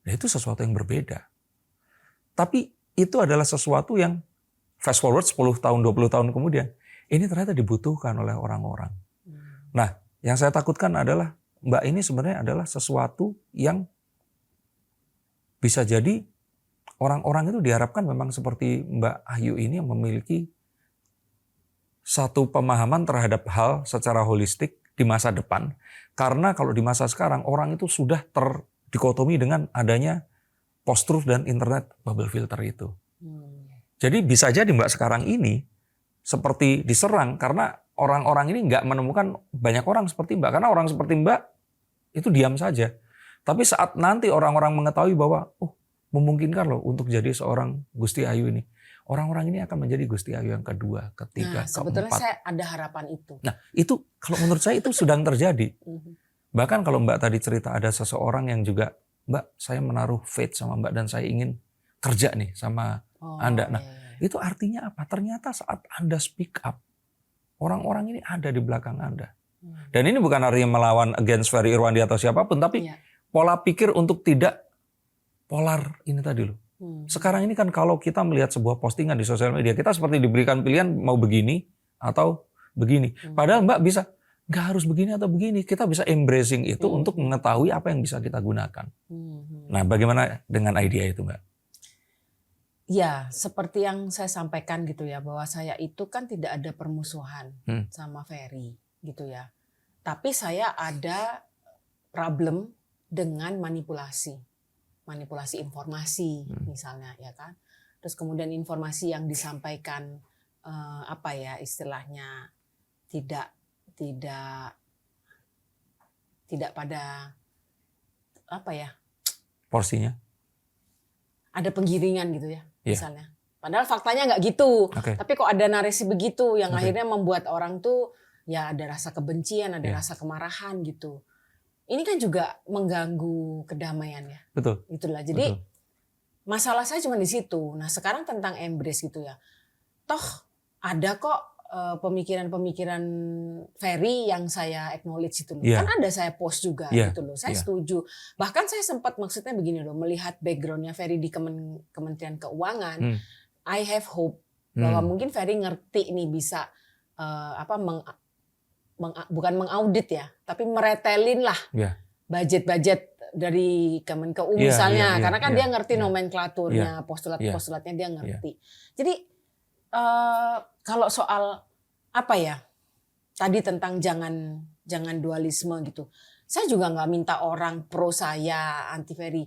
S1: Nah, itu sesuatu yang berbeda. Tapi itu adalah sesuatu yang fast forward 10 tahun, 20 tahun kemudian, ini ternyata dibutuhkan oleh orang-orang. Nah, yang saya takutkan adalah Mbak ini sebenarnya adalah sesuatu yang bisa jadi orang-orang itu diharapkan memang seperti Mbak Ayu ini yang memiliki satu pemahaman terhadap hal secara holistik di masa depan. Karena kalau di masa sekarang orang itu sudah terdikotomi dengan adanya post-truth dan internet bubble filter itu. Jadi bisa jadi Mbak sekarang ini seperti diserang karena orang-orang ini nggak menemukan banyak orang seperti Mbak. Karena orang seperti Mbak itu diam saja. Tapi saat nanti orang-orang mengetahui bahwa memungkinkan loh untuk jadi seorang Gusti Ayu ini. Orang-orang ini akan menjadi Gusti Ayu yang kedua, ketiga,
S2: sebetulnya
S1: keempat.
S2: saya ada harapan itu.
S1: Nah itu kalau menurut saya itu sedang terjadi. Bahkan kalau Mbak tadi cerita ada seseorang yang juga, Mbak saya menaruh faith sama Mbak dan saya ingin kerja nih sama Anda. Nah itu artinya apa? Ternyata saat Anda speak up, orang-orang ini ada di belakang Anda. Dan ini bukan artinya melawan against Ferry Irwandi atau siapapun, tapi pola pikir untuk tidak polar ini tadi loh. Sekarang ini kan kalau kita melihat sebuah postingan di sosial media, kita seperti diberikan pilihan mau begini atau begini. Padahal Mbak bisa, nggak harus begini atau begini. Kita bisa embracing itu untuk mengetahui apa yang bisa kita gunakan. Nah bagaimana dengan idea itu Mbak?
S2: Ya seperti yang saya sampaikan gitu ya, bahwa saya itu kan tidak ada permusuhan sama Ferry gitu ya. Tapi saya ada problem dengan manipulasi informasi misalnya ya kan. Terus kemudian informasi yang disampaikan istilahnya tidak pada
S1: porsinya.
S2: Ada penggiringan gitu ya misalnya. Padahal faktanya nggak gitu.
S1: Oke.
S2: Tapi kok ada narasi begitu yang
S1: Oke.
S2: akhirnya membuat orang tuh ya ada rasa kebencian, ada
S1: Iya.
S2: rasa kemarahan gitu. Ini kan juga mengganggu kedamaian ya.
S1: Betul.
S2: Itulah. Jadi
S1: Betul.
S2: masalah saya cuma di situ. Nah sekarang tentang embrace gitu ya. Toh ada kok pemikiran-pemikiran Ferry yang saya acknowledge itu loh.
S1: Iya.
S2: Kan ada saya post juga
S1: Iya.
S2: gitu loh. Saya
S1: Iya.
S2: setuju. Bahkan saya sempat maksudnya begini loh, melihat backgroundnya Ferry di Kementerian Keuangan, I have hope bahwa mungkin Ferry ngerti nih bisa bukan mengaudit ya, tapi meretelin lah
S1: Iya.
S2: budget-budget dari Kemenkeu
S1: Iya,
S2: misalnya,
S1: iya,
S2: karena kan
S1: iya,
S2: dia ngerti
S1: iya.
S2: nomenklaturnya, postulat-postulatnya dia ngerti. Jadi kalau soal apa ya tadi tentang jangan dualisme gitu, saya juga nggak minta orang pro saya anti Ferry.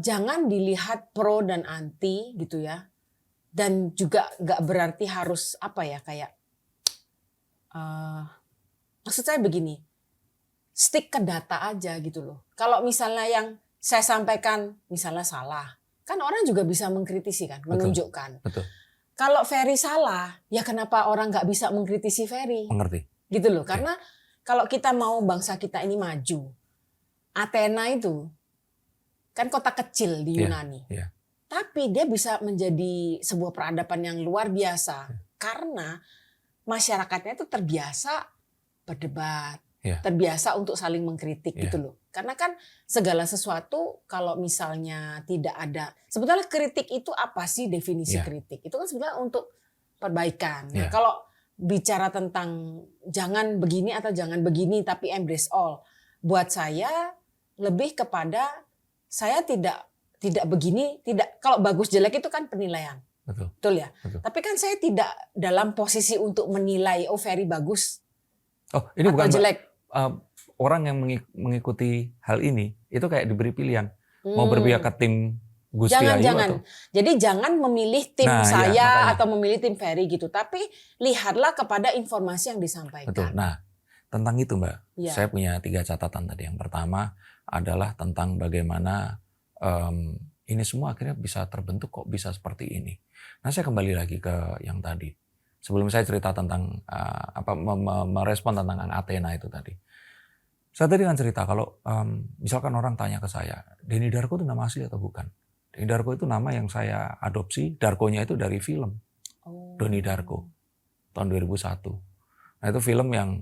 S2: Jangan dilihat pro dan anti gitu ya, dan juga nggak berarti harus apa ya kayak maksud saya begini, stick ke data aja gitu loh. Kalau misalnya yang saya sampaikan misalnya salah, kan orang juga bisa mengkritisi kan, menunjukkan.
S1: Betul.
S2: Kalau Ferry salah, ya kenapa orang nggak bisa mengkritisi Ferry?
S1: Mengerti.
S2: Gitu loh. Karena kalau kita mau bangsa kita ini maju, Athena itu kan kota kecil di Yunani.
S1: Iya.
S2: Tapi dia bisa menjadi sebuah peradaban yang luar biasa. Karena masyarakatnya itu terbiasa berdebat. Terbiasa untuk saling mengkritik gitu loh. Karena kan segala sesuatu kalau misalnya tidak ada, sebetulnya kritik itu apa sih definisi kritik? Itu kan sebenarnya untuk perbaikan. Nah, kalau bicara tentang jangan begini atau jangan begini tapi embrace all, buat saya lebih kepada saya tidak begini, tidak, kalau bagus jelek itu kan penilaian. Betul ya. Betul. Tapi kan saya tidak dalam posisi untuk menilai Ferry bagus.
S1: Oh, ini
S2: atau
S1: bukan
S2: jelek.
S1: Orang yang mengikuti hal ini itu kayak diberi pilihan mau berpihak ke tim Gusti Ayu
S2: jangan. Jadi jangan memilih tim saya atau memilih tim Ferry gitu, tapi lihatlah kepada informasi yang disampaikan.
S1: Betul. Nah, tentang itu Mbak, saya punya 3 catatan tadi. Yang pertama adalah tentang bagaimana ini semua akhirnya bisa terbentuk kok bisa seperti ini. Nah, saya kembali lagi ke yang tadi. Sebelum saya cerita tentang merespon tentang Athena itu tadi. Saya tadi kan cerita kalau misalkan orang tanya ke saya, Denny Darko itu nama asli atau bukan? Denny Darko itu nama yang saya adopsi, Darkonya itu dari film. Donnie Darko tahun 2001. Nah itu film yang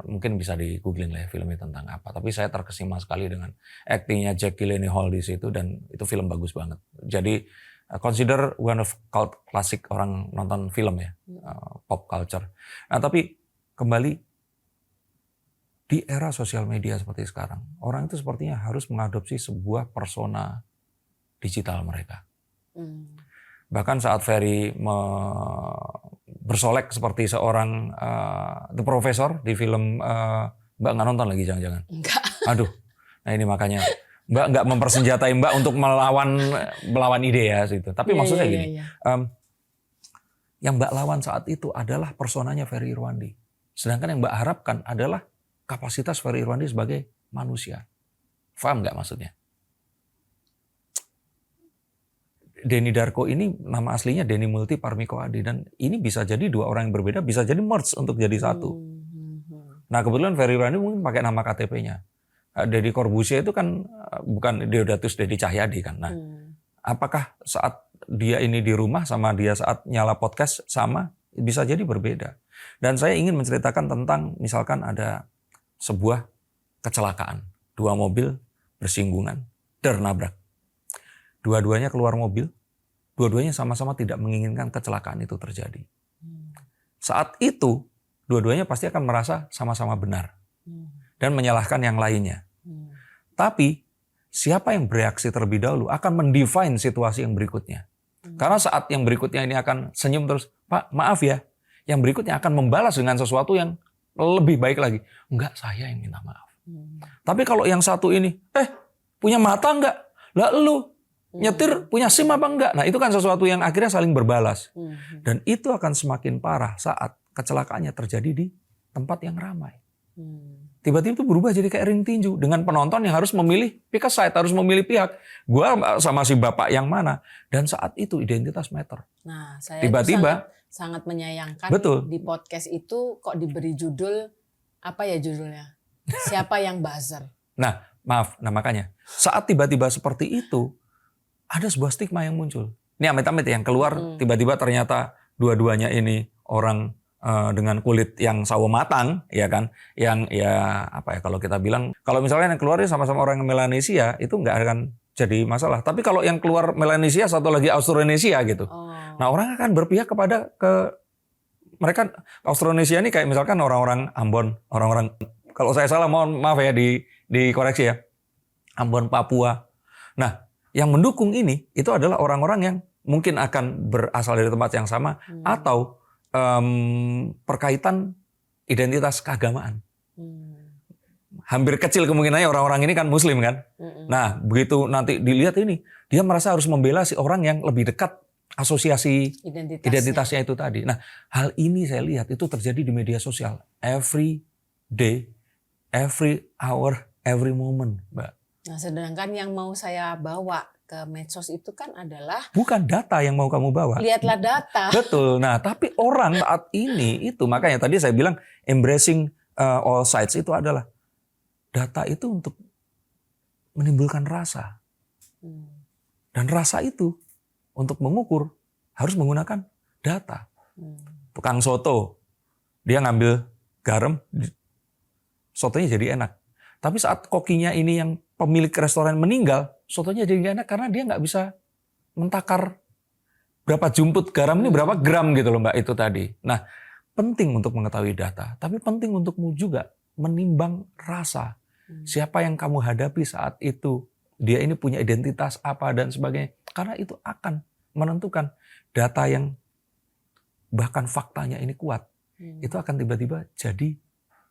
S1: mungkin bisa di googling lah ya filmnya tentang apa. Tapi saya terkesima sekali dengan aktingnya Jack Gyllenhaal di situ dan itu film bagus banget. Jadi consider one of cult classic orang nonton film ya, pop culture. Nah tapi kembali di era sosial media seperti sekarang, orang itu sepertinya harus mengadopsi sebuah persona digital mereka. Bahkan saat Ferry bersolek seperti seorang The Professor di film, Mbak nggak nonton lagi jangan-jangan?
S2: Enggak.
S1: Aduh, nah ini makanya Mbak nggak mempersenjatai Mbak untuk melawan ide ya gitu. Tapi maksudnya gini, yang Mbak lawan saat itu adalah personanya Ferry Irwandi. Sedangkan yang Mbak harapkan adalah kapasitas Ferry Irwandi sebagai manusia. Paham nggak maksudnya? Denny Darko ini nama aslinya Denny Multi Parmiko Adi dan ini bisa jadi 2 orang yang berbeda, bisa jadi merge untuk jadi satu. Nah kebetulan Ferry Irwandi mungkin pakai nama KTP-nya. Deddy Corbuzier itu kan bukan Deodatus Deddy Cahyadi kan. Nah, apakah saat dia ini di rumah sama dia saat nyala podcast sama? Bisa jadi berbeda. Dan saya ingin menceritakan tentang misalkan ada sebuah kecelakaan. 2 mobil bersinggungan, nabrak. Dua-duanya keluar mobil, dua-duanya sama-sama tidak menginginkan kecelakaan itu terjadi. Saat itu, dua-duanya pasti akan merasa sama-sama benar. Dan menyalahkan yang lainnya. Tapi, siapa yang bereaksi terlebih dahulu akan mendefine situasi yang berikutnya. Karena saat yang berikutnya ini akan senyum terus, Pak maaf ya, yang berikutnya akan membalas dengan sesuatu yang lebih baik lagi. Enggak, saya yang minta maaf. Tapi kalau yang satu ini, punya mata enggak? Lah lu nyetir punya SIM apa enggak? Nah itu kan sesuatu yang akhirnya saling berbalas. Dan itu akan semakin parah saat kecelakaannya terjadi di tempat yang ramai. tiba-tiba itu berubah jadi kayak ring tinju dengan penonton yang harus memilih pick a side, harus memilih pihak. Gua sama si bapak yang mana? Dan saat itu identitas matter.
S2: Nah, saya
S1: Tiba-tiba,
S2: sangat menyayangkan
S1: betul.
S2: di podcast itu kok diberi judul apa ya judulnya? Siapa yang buzzer?
S1: Nah, maaf. Nah makanya saat tiba-tiba seperti itu ada sebuah stigma yang muncul. Ini amit-amit yang keluar tiba-tiba ternyata dua-duanya ini orang dengan kulit yang sawo matang, ya kan? Yang ya apa ya kalau kita bilang, kalau misalnya yang keluar sama-sama orang Melanesia itu nggak akan jadi masalah. Tapi kalau yang keluar Melanesia satu lagi Austronesia gitu, nah orang akan berpihak kepada mereka Austronesia ini kayak misalkan orang-orang Ambon, orang-orang kalau saya salah mohon maaf ya dikoreksi ya, Ambon, Papua. Nah, yang mendukung ini itu adalah orang-orang yang mungkin akan berasal dari tempat yang sama atau perkaitan identitas keagamaan. Hampir kecil kemungkinannya orang-orang ini kan Muslim kan. Nah, begitu nanti dilihat ini, dia merasa harus membela si orang yang lebih dekat asosiasi identitasnya itu tadi. Nah, hal ini saya lihat itu terjadi di media sosial. Every day, every hour, every moment, Mbak.
S2: Nah, sedangkan yang mau saya bawa ke medsos itu kan adalah
S1: bukan data yang mau kamu bawa.
S2: Lihatlah data.
S1: Betul. Nah, tapi orang saat ini itu makanya tadi saya bilang embracing all sides itu adalah data itu untuk menimbulkan rasa. Dan rasa itu untuk mengukur harus menggunakan data. Tukang soto, dia ngambil garam, sotonya jadi enak. Tapi saat kokinya ini yang pemilik restoran meninggal, sotonya jadi gak enak karena dia nggak bisa mentakar berapa jumput garam ini berapa gram gitu loh Mbak itu tadi. Nah, penting untuk mengetahui data, tapi penting untukmu juga menimbang rasa. Siapa yang kamu hadapi saat itu, dia ini punya identitas apa dan sebagainya. Karena itu akan menentukan data yang bahkan faktanya ini kuat. Itu akan tiba-tiba jadi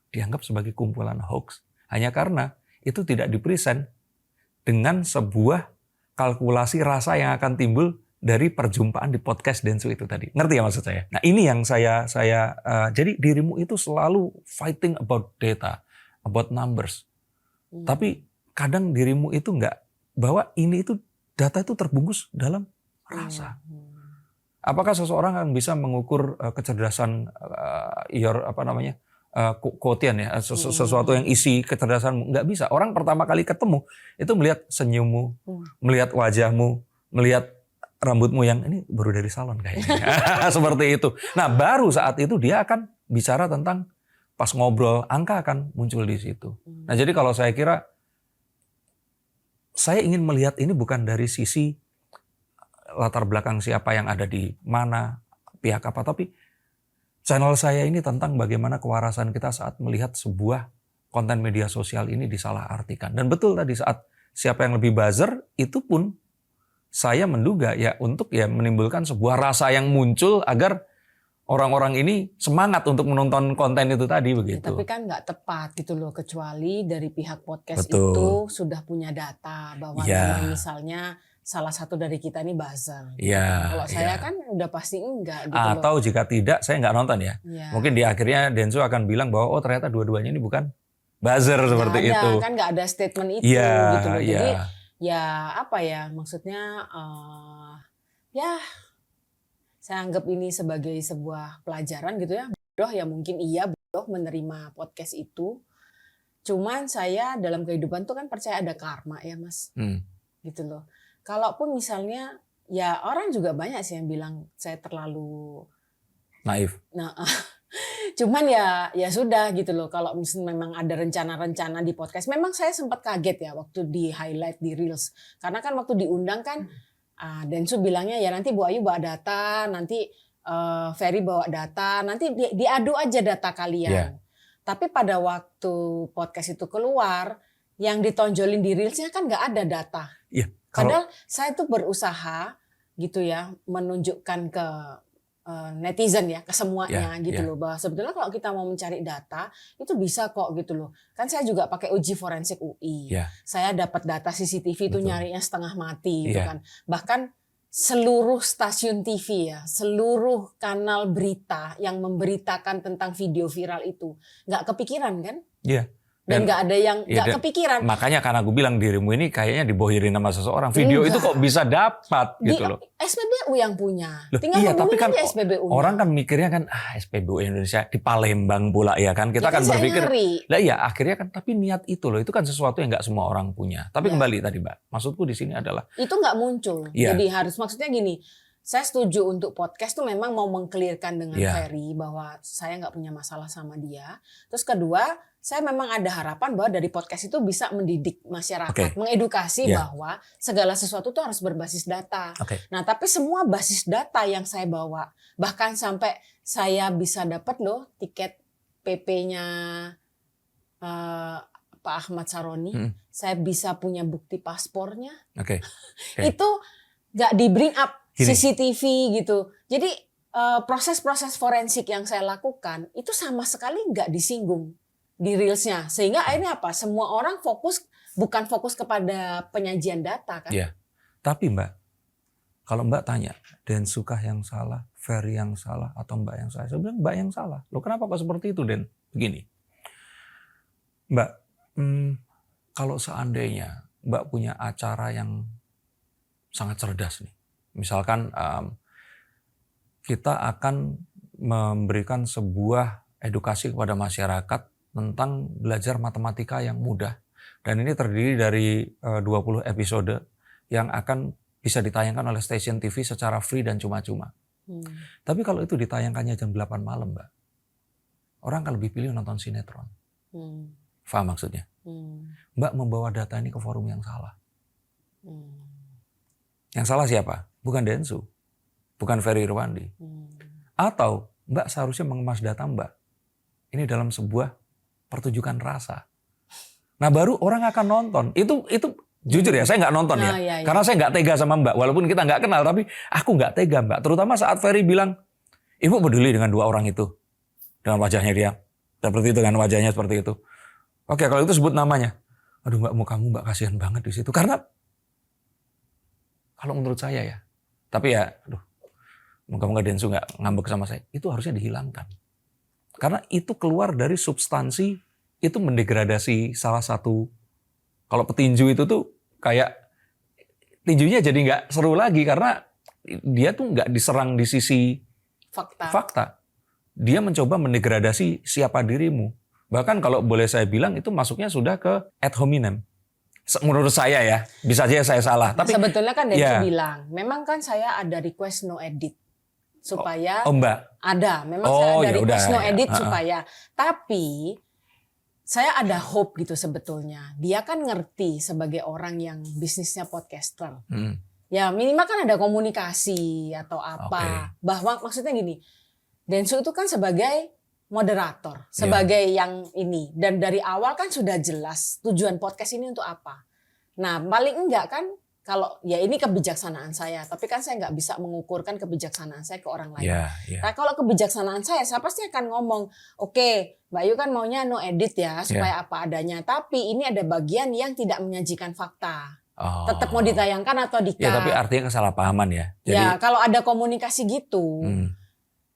S1: dianggap sebagai kumpulan hoax. Hanya karena itu tidak dipresent dengan sebuah kalkulasi rasa yang akan timbul dari perjumpaan di podcast Densu itu tadi. Ngerti ya maksud saya? Nah ini yang saya jadi dirimu itu selalu fighting about data, about numbers. Tapi kadang dirimu itu enggak, bahwa ini itu data itu terbungkus dalam rasa. Apakah seseorang yang bisa mengukur kecerdasan quotient ya, sesuatu yang isi kecerdasanmu? Nggak bisa. Orang pertama kali ketemu itu melihat senyummu, melihat wajahmu, melihat rambutmu yang ini baru dari salon kayaknya. Seperti itu. Nah, baru saat itu dia akan bicara tentang pas ngobrol, angka akan muncul di situ. Nah, jadi kalau saya kira saya ingin melihat ini bukan dari sisi latar belakang siapa yang ada di mana, pihak apa, tapi channel saya ini tentang bagaimana kewarasan kita saat melihat sebuah konten media sosial ini disalahartikan. Dan betul tadi saat siapa yang lebih buzzer, itu pun saya menduga ya untuk ya menimbulkan sebuah rasa yang muncul agar orang-orang ini semangat untuk menonton konten itu tadi begitu.
S2: Ya, tapi kan nggak tepat gitu loh, kecuali dari pihak podcast itu sudah punya data bahwa misalnya salah satu dari kita ini buzzer. Kalau saya kan udah pasti enggak gitu
S1: atau
S2: loh.
S1: Jika tidak, saya nggak nonton ya. Mungkin di akhirnya Densu akan bilang bahwa oh ternyata dua-duanya ini bukan buzzer seperti itu.
S2: Kan nggak ada statement itu gitu loh. Jadi ya apa ya maksudnya ya saya anggap ini sebagai sebuah pelajaran gitu ya. Bodoh ya mungkin iya bodoh menerima podcast itu. Cuman saya dalam kehidupan tuh kan percaya ada karma ya Mas. Gitu loh. Kalaupun misalnya ya orang juga banyak sih yang bilang saya terlalu
S1: naif.
S2: Nah, cuman ya sudah gitu loh. Kalau misalnya memang ada rencana-rencana di podcast, memang saya sempat kaget ya waktu di highlight di Reels. Karena kan waktu diundang kan Densu bilangnya ya nanti Bu Ayu bawa data, nanti Ferry bawa data, nanti diadu aja data kalian. Tapi pada waktu podcast itu keluar, yang ditonjolin di Reelsnya kan nggak ada data. Padahal saya tuh berusaha gitu ya menunjukkan ke netizen ya, ke semuanya gitu loh, bahwa sebetulnya kalau kita mau mencari data itu bisa kok gitu loh. Kan saya juga pakai uji forensik UI. Saya dapat data CCTV itu nyarinya setengah mati gitu kan. Bahkan seluruh stasiun TV ya, seluruh kanal berita yang memberitakan tentang video viral itu nggak kepikiran kan? Dan nggak ada yang
S1: iya,
S2: nggak kepikiran.
S1: Makanya karena aku bilang dirimu ini kayaknya dibohirin sama seseorang. Video itu kok bisa dapat gitu loh.
S2: SPBU yang punya.
S1: Loh,
S2: Tinggal
S1: iya, tapi kan
S2: aja SPBU.
S1: Orang kan mikirnya kan SPBU Indonesia di Palembang pula ya kan. Kita kan berpikir, lah iya akhirnya kan tapi niat itu loh, itu kan sesuatu yang nggak semua orang punya. Tapi kembali tadi Mbak, maksudku di sini adalah
S2: itu nggak muncul. Jadi harus maksudnya gini. Saya setuju untuk podcast tuh memang mau mengkelirkan dengan Ferry bahwa saya nggak punya masalah sama dia. Terus kedua, saya memang ada harapan bahwa dari podcast itu bisa mendidik masyarakat, mengedukasi bahwa segala sesuatu tuh harus berbasis data. Nah, tapi semua basis data yang saya bawa, bahkan sampai saya bisa dapat loh tiket PP-nya Pak Ahmad Saroni, saya bisa punya bukti paspornya. Itu nggak di bring up. CCTV gitu. Jadi proses-proses forensik yang saya lakukan itu sama sekali nggak disinggung di reelsnya. Sehingga akhirnya apa? Semua orang bukan fokus kepada penyajian data kan?
S1: Iya. Tapi Mbak, kalau Mbak tanya, Densukah yang salah, Ferry yang salah, atau Mbak yang salah? Saya bilang Mbak yang salah. Loh kenapa kok seperti itu Den? Begini, Mbak, kalau seandainya Mbak punya acara yang sangat cerdas nih. Misalkan kita akan memberikan sebuah edukasi kepada masyarakat tentang belajar matematika yang mudah. Dan ini terdiri dari 20 episode yang akan bisa ditayangkan oleh stasiun TV secara free dan cuma-cuma. Tapi kalau itu ditayangkannya jam 8 malam Mbak, orang akan lebih pilih nonton sinetron. Paham maksudnya? Mbak membawa data ini ke forum yang salah. Yang salah siapa? Bukan Densu, bukan Ferry Irwandi. Atau Mbak seharusnya mengemas data Mbak ini dalam sebuah pertunjukan rasa. Nah baru orang akan nonton. Itu jujur ya, saya nggak nonton karena saya nggak tega sama Mbak. Walaupun kita nggak kenal, tapi aku nggak tega Mbak. Terutama saat Ferry bilang, Ibu peduli dengan dua orang itu, dengan wajahnya dia, seperti itu, dengan wajahnya seperti itu. Oke, kalau itu sebut namanya. Aduh Mbak, mukamu Mbak kasihan banget di situ. Karena kalau menurut saya ya. Tapi ya, moga-moga Densu nggak ngambek sama saya. Itu harusnya dihilangkan. Karena itu keluar dari substansi, itu mendegradasi salah satu. Kalau petinju itu tuh kayak, tinjunya jadi nggak seru lagi. Karena dia tuh nggak diserang di sisi fakta. Dia mencoba mendegradasi siapa dirimu. Bahkan kalau boleh saya bilang, itu masuknya sudah ke ad hominem. Menurut saya ya, bisa aja saya salah. Tapi
S2: sebetulnya kan Densu bilang, memang kan saya ada request no edit supaya
S1: Mbak
S2: ada, memang saya ada request no edit supaya. Tapi saya ada hope gitu sebetulnya. Dia kan ngerti sebagai orang yang bisnisnya podcaster. Ya minimal kan ada komunikasi atau apa. Bahwa maksudnya gini, Densu itu kan sebagai moderator, sebagai yang ini. Dan dari awal kan sudah jelas tujuan podcast ini untuk apa. Nah paling enggak kan, kalau ya ini kebijaksanaan saya. Tapi kan saya nggak bisa mengukurkan kebijaksanaan saya ke orang lain. Nah kalau kebijaksanaan saya pasti akan ngomong, oke, Mbak Yu kan maunya no edit ya, supaya apa adanya. Tapi ini ada bagian yang tidak menyajikan fakta. Tetap mau ditayangkan atau di-cut.
S1: Ya tapi artinya kesalahpahaman ya.
S2: Jadi, ya kalau ada komunikasi gitu,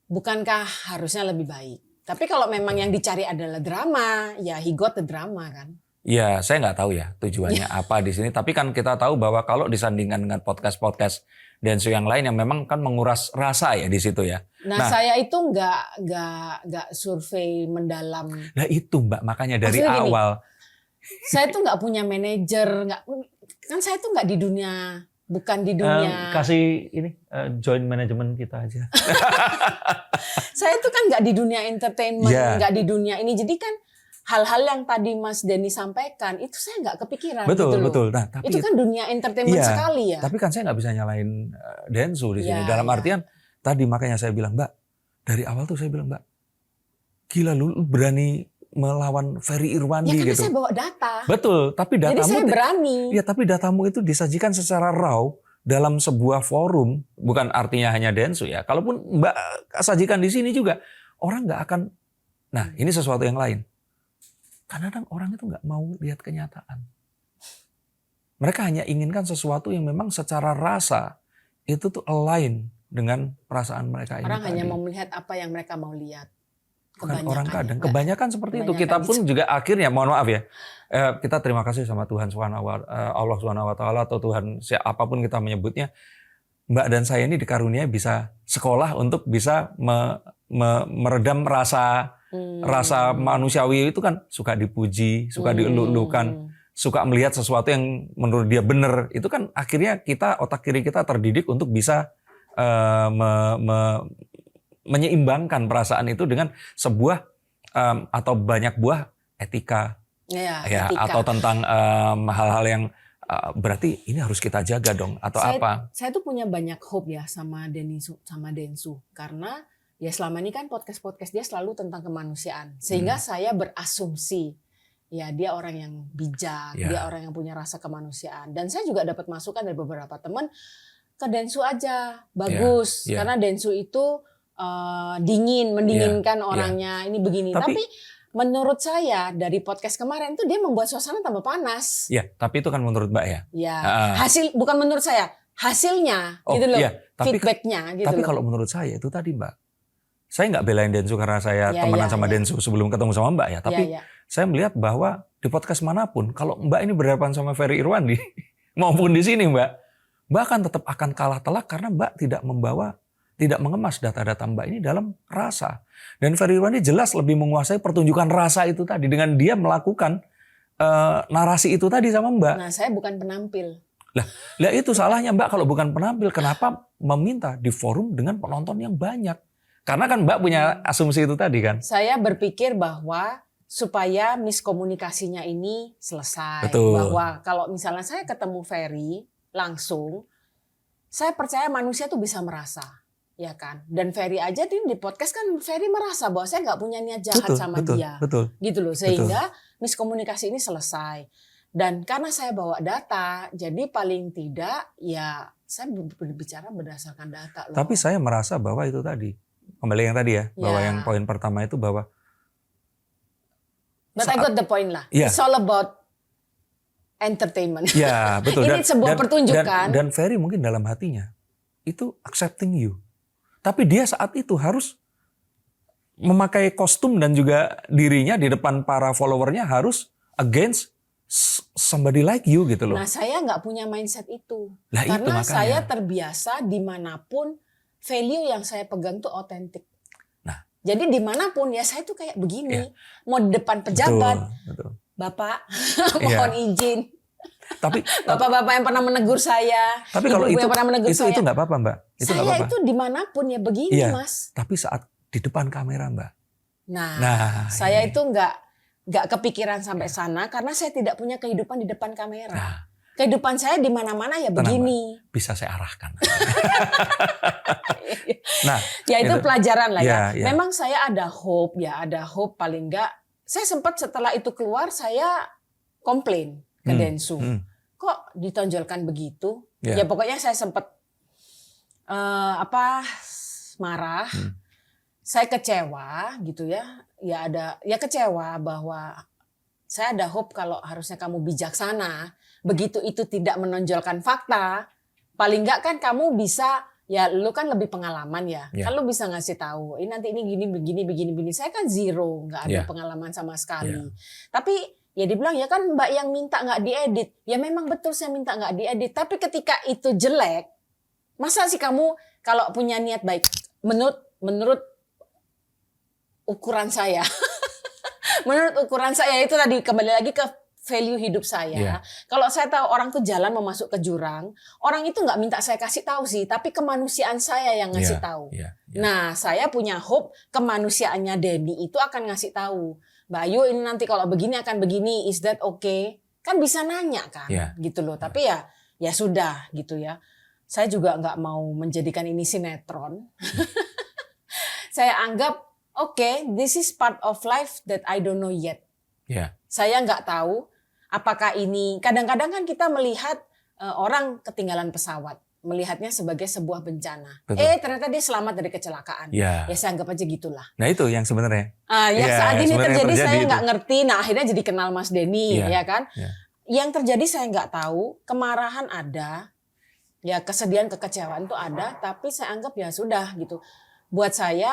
S2: bukankah harusnya lebih baik? Tapi kalau memang yang dicari adalah drama, ya he got the drama kan.
S1: Ya saya nggak tahu ya tujuannya apa di sini. Tapi kan kita tahu bahwa kalau disandingkan dengan podcast-podcast Densu yang lain yang memang kan menguras rasa ya di situ ya.
S2: Nah saya itu nggak survei mendalam.
S1: Nah itu Mbak, makanya dari
S2: maksudnya
S1: awal.
S2: Gini, saya tuh nggak punya manajer, kan saya tuh nggak di dunia. Bukan di dunia.
S1: Kasih ini join manajemen kita aja.
S2: Saya tuh kan nggak di dunia entertainment, nggak di dunia ini. Jadi kan hal-hal yang tadi Mas Denny sampaikan itu saya nggak kepikiran.
S1: Betul,
S2: gitu
S1: betul.
S2: Nah, tapi itu kan dunia entertainment sekali ya.
S1: Tapi kan saya nggak bisa nyalain Densu di sini. Dalam artian tadi makanya saya bilang Mbak, dari awal tuh saya bilang Mbak, gila lu berani melawan Ferry Irwandi
S2: ya,
S1: gitu.
S2: Saya bawa data.
S1: Betul, tapi datamu.
S2: Jadi saya berani.
S1: Ya, tapi datamu itu disajikan secara raw dalam sebuah forum, bukan artinya hanya Densu ya. Kalaupun Mbak sajikan di sini juga, orang nggak akan. Nah, ini sesuatu yang lain. Kadang-kadang orang itu nggak mau lihat kenyataan. Mereka hanya inginkan sesuatu yang memang secara rasa itu tuh align dengan perasaan mereka.
S2: Orang hanya mau melihat apa yang mereka mau lihat.
S1: Bukan orang kadang,
S2: enggak.
S1: kebanyakan seperti itu. Kita
S2: Kebanyakan
S1: pun juga akhirnya, mohon maaf ya, kita terima kasih sama Tuhan Allah Subhanahu Wa Taala atau Tuhan siapapun kita menyebutnya. Mbak dan saya ini dikaruniai bisa sekolah untuk bisa meredam rasa manusiawi itu kan, suka dipuji, suka dieluk-elukan, suka melihat sesuatu yang menurut dia benar. Itu kan akhirnya otak kiri kita terdidik untuk bisa menyeimbangkan perasaan itu dengan sebuah atau banyak buah etika,
S2: etika.
S1: atau tentang hal-hal yang berarti ini harus kita jaga dong atau apa?
S2: Saya tuh punya banyak hope ya sama Densu karena ya selama ini kan podcast dia selalu tentang kemanusiaan sehingga saya berasumsi ya dia orang yang bijak, dia orang yang punya rasa kemanusiaan, dan saya juga dapat masukan dari beberapa teman ke Densu aja bagus karena Densu itu mendinginkan orangnya ini begini. Tapi menurut saya dari podcast kemarin tuh dia membuat suasana tambah panas.
S1: Ya, tapi itu kan menurut Mbak ya.
S2: Ya, bukan menurut saya, hasilnya gitu loh. Feedbacknya gitu.
S1: Tapi kalau menurut saya itu tadi Mbak, saya nggak belain Densu karena saya temenan sama Densu sebelum ketemu sama Mbak ya. Tapi saya melihat bahwa di podcast manapun, kalau Mbak ini berhadapan sama Ferry Irwandi maupun di sini Mbak akan tetap akan kalah telak karena Mbak tidak mengemas data-data Mbak ini dalam rasa. Dan Ferry Irwandi jelas lebih menguasai pertunjukan rasa itu tadi dengan dia melakukan narasi itu tadi sama Mbak.
S2: Nah, saya bukan penampil.
S1: Lah itu salahnya Mbak kalau bukan penampil. Kenapa meminta di forum dengan penonton yang banyak? Karena kan Mbak punya asumsi itu tadi kan.
S2: Saya berpikir bahwa supaya miskomunikasinya ini selesai.
S1: Betul.
S2: Bahwa kalau misalnya saya ketemu Ferry langsung, saya percaya manusia tuh bisa merasa. Ya kan, dan Ferry aja di podcast kan Ferry merasa bahwa saya nggak punya niat jahat sama dia, gitu loh, sehingga miskomunikasi ini selesai. Dan karena saya bawa data, jadi paling tidak ya saya berbicara berdasarkan data loh.
S1: Tapi saya merasa bahwa itu tadi, kembali yang tadi ya, bahwa yang poin pertama itu bahwa.
S2: But I got the point lah. It's all about entertainment.
S1: Ya betul.
S2: Ini sebuah pertunjukan.
S1: Dan Ferry mungkin dalam hatinya itu accepting you. Tapi dia saat itu harus memakai kostum dan juga dirinya di depan para followernya harus against somebody like you gitu loh.
S2: Nah saya nggak punya mindset itu.
S1: Karena
S2: saya terbiasa dimanapun value yang saya pegang tuh otentik.
S1: Nah,
S2: jadi dimanapun ya saya tuh kayak begini. Mau di depan pejabat, betul. Bapak mohon izin.
S1: Tapi
S2: bapak-bapak yang pernah menegur saya,
S1: tapi kalau itu
S2: saya,
S1: itu nggak apa-apa Mbak.
S2: Saya itu dimanapun ya begini Mas.
S1: Tapi saat di depan kamera Mbak.
S2: Nah saya itu nggak kepikiran sampai sana karena saya tidak punya kehidupan di depan kamera. Kehidupan saya di mana-mana ya begini.
S1: Mbak. Bisa saya arahkan.
S2: Ya itu pelajaran lah ya. Memang saya ada hope paling nggak. Saya sempat setelah itu keluar saya komplain ke Densu. Kok ditonjolkan begitu? Ya pokoknya saya sempat marah. Saya kecewa gitu ya. Ya kecewa bahwa saya ada hope kalau harusnya kamu bijaksana. Begitu itu tidak menonjolkan fakta, paling enggak kan kamu bisa, ya lu kan lebih pengalaman ya. Kan lu bisa ngasih tahu, ini nanti ini begini. Saya kan zero, nggak ada pengalaman sama sekali. Tapi ya dibilang ya kan Mbak yang minta nggak diedit. Ya memang betul saya minta nggak diedit. Tapi ketika itu jelek, masa sih kamu kalau punya niat baik? Menurut ukuran saya, menurut ukuran saya itu tadi kembali lagi ke value hidup saya. Kalau saya tahu orang tuh jalan mau masuk ke jurang, orang itu nggak minta saya kasih tahu sih, tapi kemanusiaan saya yang ngasih tahu. Nah, saya punya hope kemanusiaannya Denny itu akan ngasih tahu. Mbak Ayu ini nanti kalau begini akan begini, is that okay? Kan bisa nanya kan, gitu loh. Tapi ya sudah gitu ya. Saya juga nggak mau menjadikan ini sinetron. Saya anggap okay, this is part of life that I don't know yet. Saya nggak tahu apakah ini. Kadang-kadang kan kita melihat orang ketinggalan pesawat, melihatnya sebagai sebuah bencana. Ternyata dia selamat dari kecelakaan. Ya saya anggap aja gitulah.
S1: Nah itu yang sebenarnya.
S2: Saat ini terjadi saya nggak ngerti. Nah akhirnya jadi kenal Mas Denny, ya kan. Yang terjadi saya nggak tahu. Kemarahan ada, ya kesedihan, kekecewaan itu ada. Tapi saya anggap ya sudah gitu. Buat saya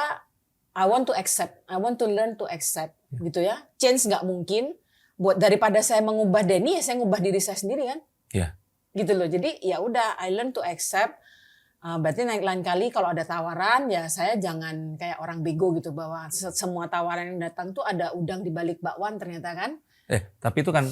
S2: I want to accept, I want to learn to accept, gitu ya. Change nggak mungkin. Buat daripada saya mengubah Denny, ya saya ngubah diri saya sendiri kan.
S1: Iya.
S2: Gitu loh. Jadi ya udah, I learn to accept. Berarti lain kali kalau ada tawaran, ya saya jangan kayak orang bego gitu, bahwa semua tawaran yang datang tuh ada udang di balik bakwan ternyata kan.
S1: Tapi itu kan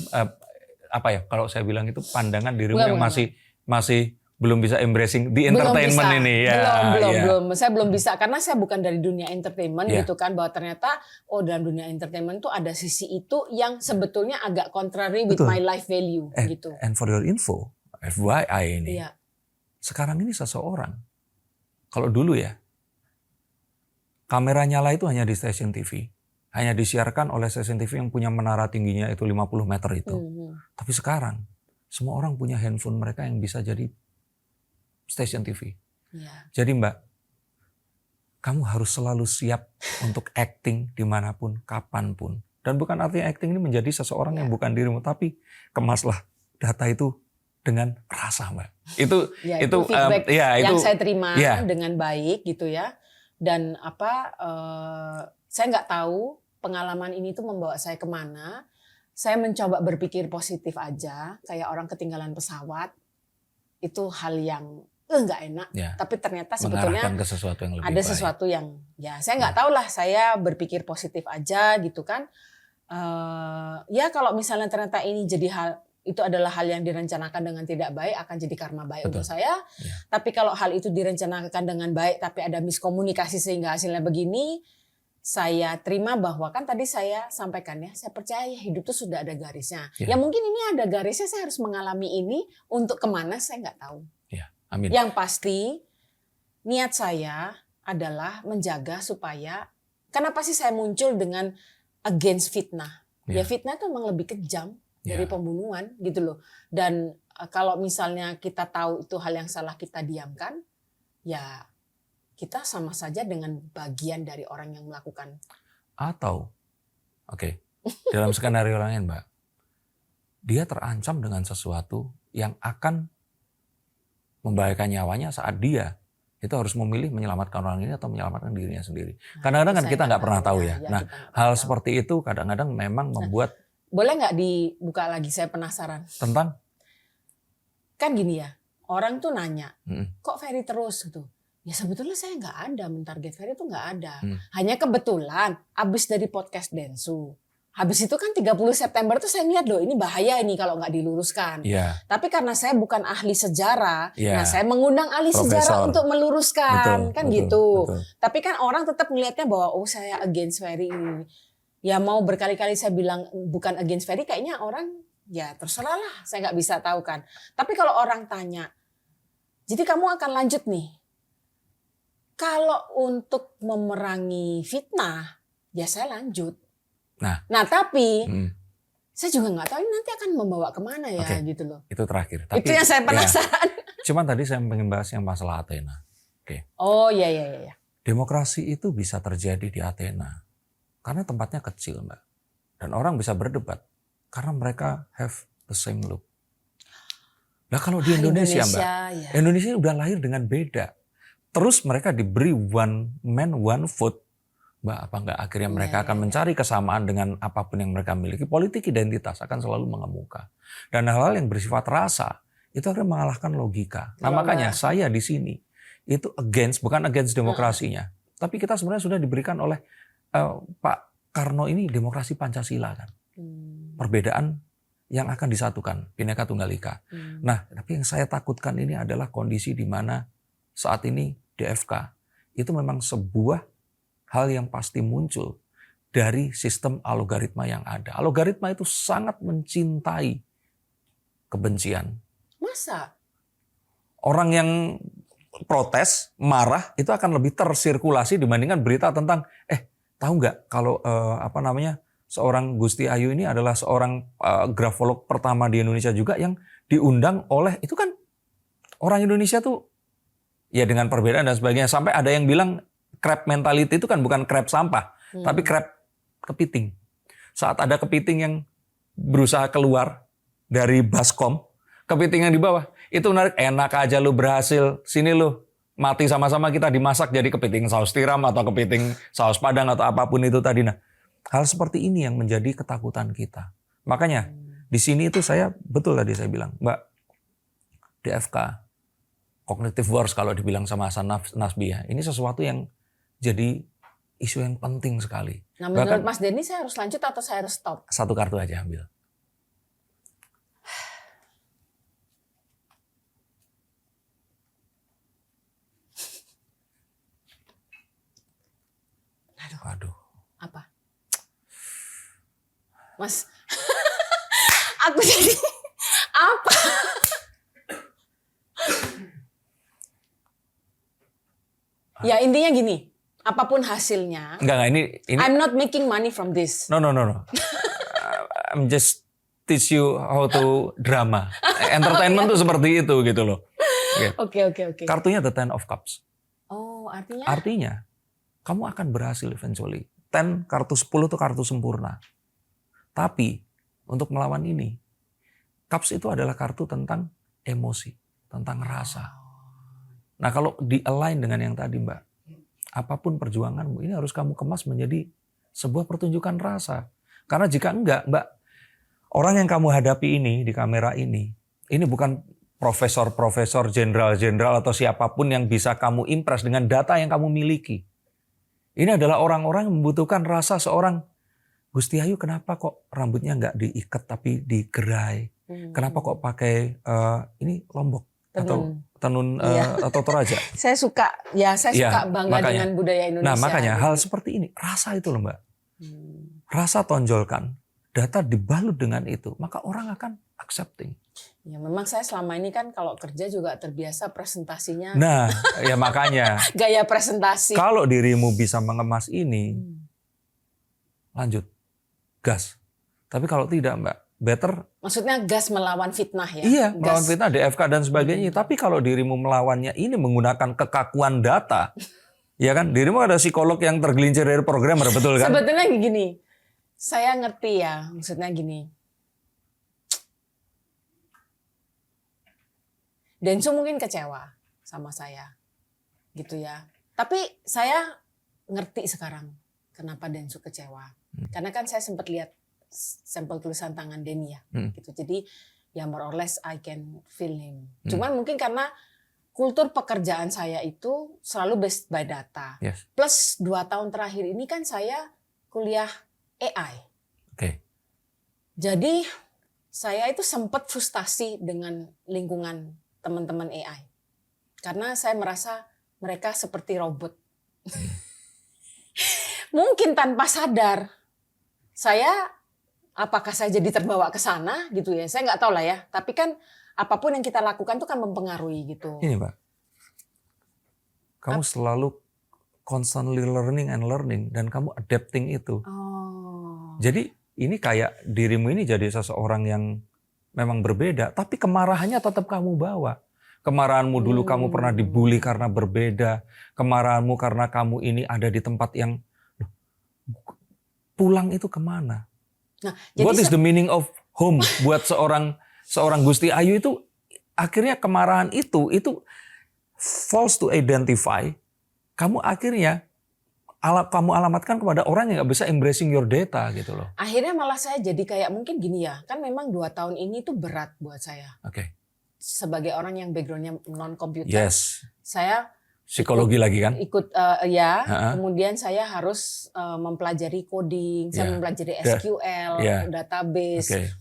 S1: apa ya? Kalau saya bilang itu pandangan dirimu
S2: Bukan,
S1: yang
S2: bukan.
S1: masih belum bisa embracing di entertainment
S2: Belum bisa.
S1: ini ya.
S2: Belum. Saya belum bisa karena saya bukan dari dunia entertainment gitu kan, bahwa ternyata dalam dunia entertainment tuh ada sisi itu yang sebetulnya agak contrary with my life value gitu.
S1: And for your info, FYI ini.
S2: Iya.
S1: Sekarang ini seseorang, kalau dulu ya, kamera nyala itu hanya di stasiun TV. Hanya disiarkan oleh stasiun TV yang punya menara tingginya itu 50 meter itu. Tapi sekarang, semua orang punya handphone mereka yang bisa jadi stasiun TV.
S2: Iya.
S1: Jadi Mbak, kamu harus selalu siap untuk acting dimanapun, kapanpun. Dan bukan artinya acting ini menjadi seseorang yang bukan dirimu, tapi kemaslah data itu dengan rasa, Mbak. Itu
S2: feedback yang saya terima
S1: ya.
S2: dengan baik gitu ya. Dan saya nggak tahu pengalaman ini tuh membawa saya kemana. Saya mencoba berpikir positif aja, kayak orang ketinggalan pesawat. Itu hal yang nggak enak, tapi ternyata sebetulnya
S1: ke sesuatu yang lebih
S2: ada
S1: baik.
S2: Sesuatu yang ya saya nggak tahu lah. Saya berpikir positif aja gitu kan. Ya kalau misalnya ternyata ini jadi itu adalah hal yang direncanakan dengan tidak baik, akan jadi karma baik untuk saya. Tapi kalau hal itu direncanakan dengan baik tapi ada miskomunikasi sehingga hasilnya begini, saya terima bahwa kan tadi saya sampaikan ya, saya percaya hidup itu sudah ada garisnya. Ya mungkin ini ada garisnya, saya harus mengalami ini untuk kemana saya nggak tahu.
S1: Amin.
S2: Yang pasti niat saya adalah menjaga supaya, kenapa sih saya muncul dengan against fitnah? Ya fitnah itu memang lebih kejam dari pembunuhan gitu loh. Dan kalau misalnya kita tahu itu hal yang salah, kita diamkan, ya kita sama saja dengan bagian dari orang yang melakukan.
S1: Atau, dalam skenario lain Mbak, dia terancam dengan sesuatu yang akan membahayakan nyawanya saat dia itu harus memilih menyelamatkan orang ini atau menyelamatkan dirinya sendiri. Kadang-kadang kan kita nggak pernah tahu ya. Nah, hal seperti itu kadang-kadang memang membuat.
S2: Boleh nggak dibuka lagi? Saya penasaran.
S1: Tentang?
S2: Kan gini ya, orang tuh nanya, kok Ferry terus gitu? Ya sebetulnya saya nggak ada mentarget Ferry, itu nggak ada. Hanya kebetulan abis dari podcast Densu. Habis itu kan 30 September tuh saya lihat loh, ini bahaya ini kalau nggak diluruskan. Tapi karena saya bukan ahli sejarah, nah saya mengundang ahli sejarah untuk meluruskan, gitu. Tapi kan orang tetap melihatnya bahwa saya against Ferry ini. Ya mau berkali-kali saya bilang bukan against Ferry, kayaknya orang ya terserah lah, saya nggak bisa tahu kan. Tapi kalau orang tanya, jadi kamu akan lanjut nih. Kalau untuk memerangi fitnah, ya saya lanjut. Nah tapi saya juga nggak tahu ini nanti akan membawa kemana ya gitu loh.
S1: Itu terakhir. Tapi,
S2: itu yang saya penasaran.
S1: Cuman tadi saya ingin bahas yang masalah Athena.
S2: Oh iya.
S1: Demokrasi itu bisa terjadi di Athena karena tempatnya kecil Mbak. Dan orang bisa berdebat karena mereka have the same look. Nah kalau di Indonesia Mbak, Indonesia udah lahir dengan beda. Terus mereka diberi one man one vote. Mbak, apa enggak akhirnya mereka akan mencari kesamaan dengan apapun yang mereka miliki. Politik identitas akan selalu mengemuka. Dan hal-hal yang bersifat rasa itu akan mengalahkan logika. Nah makanya saya di sini itu bukan against demokrasinya. Tapi kita sebenarnya sudah diberikan oleh Pak Karno ini demokrasi Pancasila kan. Perbedaan yang akan disatukan, Bhinneka Tunggal Ika. Nah tapi yang saya takutkan ini adalah kondisi di mana saat ini DFK itu memang sebuah hal yang pasti muncul dari sistem algoritma yang ada. Algoritma itu sangat mencintai kebencian.
S2: Masa?
S1: Orang yang protes, marah, itu akan lebih tersirkulasi dibandingkan berita tentang, tahu nggak kalau seorang Gusti Ayu ini adalah seorang grafolog pertama di Indonesia juga yang diundang oleh, itu kan orang Indonesia tuh, ya dengan perbedaan dan sebagainya. Sampai ada yang bilang, crab mentality itu kan bukan crab sampah, tapi crab kepiting. Saat ada kepiting yang berusaha keluar dari baskom, kepiting yang di bawah, itu menarik, enak aja lu berhasil, sini lu mati sama-sama kita dimasak jadi kepiting saus tiram atau kepiting saus padang atau apapun itu tadi. Nah, hal seperti ini yang menjadi ketakutan kita. Makanya di sini itu saya betul tadi saya bilang, Mbak, DFK, cognitive wars kalau dibilang sama Hasan Nasbi ya, ini sesuatu yang jadi isu yang penting sekali.
S2: Nah, menurut Mas Denny saya harus lanjut atau saya harus stop?
S1: Satu kartu aja ambil. Aduh.
S2: Apa? Mas, aku jadi apa? Ya intinya gini, apapun hasilnya.
S1: Enggak, ini
S2: I'm not making money from this.
S1: No. I'm just teach you how to drama. Entertainment tuh seperti itu gitu loh.
S2: Oke.
S1: Kartunya the Ten of Cups.
S2: Oh, artinya?
S1: Artinya kamu akan berhasil eventually. 10, kartu 10 itu kartu sempurna. Tapi untuk melawan ini, Cups itu adalah kartu tentang emosi, tentang rasa. Nah kalau di-align dengan yang tadi Mbak, apapun perjuanganmu, ini harus kamu kemas menjadi sebuah pertunjukan rasa. Karena jika enggak Mbak, orang yang kamu hadapi ini di kamera ini bukan profesor-profesor, jenderal-jenderal atau siapapun yang bisa kamu impress dengan data yang kamu miliki. Ini adalah orang-orang yang membutuhkan rasa seorang, Gusti Ayu kenapa kok rambutnya nggak diikat tapi digerai? Kenapa kok pakai ini lombok atau tenun atau toraja?
S2: Saya suka bangga
S1: makanya,
S2: dengan budaya Indonesia.
S1: Nah makanya hal seperti ini, rasa itu loh Mbak. Rasa tonjolkan, data dibalut dengan itu, maka orang akan accepting.
S2: Ya memang saya selama ini kan kalau kerja juga terbiasa presentasinya.
S1: Nah ya makanya.
S2: Gaya presentasi.
S1: Kalau dirimu bisa mengemas ini, lanjut, gas. Tapi kalau tidak Mbak, better.
S2: Maksudnya gas melawan fitnah ya?
S1: Iya, melawan fitnah, DFK dan sebagainya. Tapi kalau dirimu melawannya ini menggunakan kekakuan data, ya kan, dirimu ada psikolog yang tergelincir dari programmer, betul kan?
S2: Sebetulnya gini, saya ngerti ya, maksudnya gini. Densu mungkin kecewa sama saya, gitu ya. Tapi saya ngerti sekarang kenapa Densu kecewa. Karena kan saya sempat lihat sampel tulisan tangan Denny ya, gitu. Jadi ya more or less I can feel him. Cuman mungkin karena kultur pekerjaan saya itu selalu based by data.
S1: Yes.
S2: Plus 2 tahun terakhir ini kan saya kuliah AI.
S1: Oke.
S2: Jadi saya itu sempat frustasi dengan lingkungan teman-teman AI. Karena saya merasa mereka seperti robot. Mungkin tanpa sadar. Apakah saya jadi terbawa ke sana gitu ya. Saya nggak tahu lah ya. Tapi kan apapun yang kita lakukan itu kan mempengaruhi gitu.
S1: Ini Mbak. Kamu selalu constantly learning and learning. Dan kamu adapting itu.
S2: Oh.
S1: Jadi ini kayak dirimu ini jadi seseorang yang memang berbeda, tapi kemarahannya tetap kamu bawa. Kemarahanmu dulu kamu pernah dibully karena berbeda. Kemarahanmu karena kamu ini ada di tempat yang pulang itu kemana?
S2: Nah,
S1: What is the meaning of home buat seorang Gusti Ayu itu? Akhirnya kemarahan itu false to identify. Kamu akhirnya kamu alamatkan kepada orang yang nggak bisa embracing your data gitu loh.
S2: Akhirnya malah saya jadi kayak mungkin gini ya, kan memang 2 tahun ini tuh berat buat saya.
S1: Oke.
S2: Sebagai orang yang backgroundnya non komputer,
S1: Yes.
S2: saya
S1: Psikologi lagi kan?
S2: Kemudian saya harus mempelajari coding, saya mempelajari SQL, database.
S1: Okay.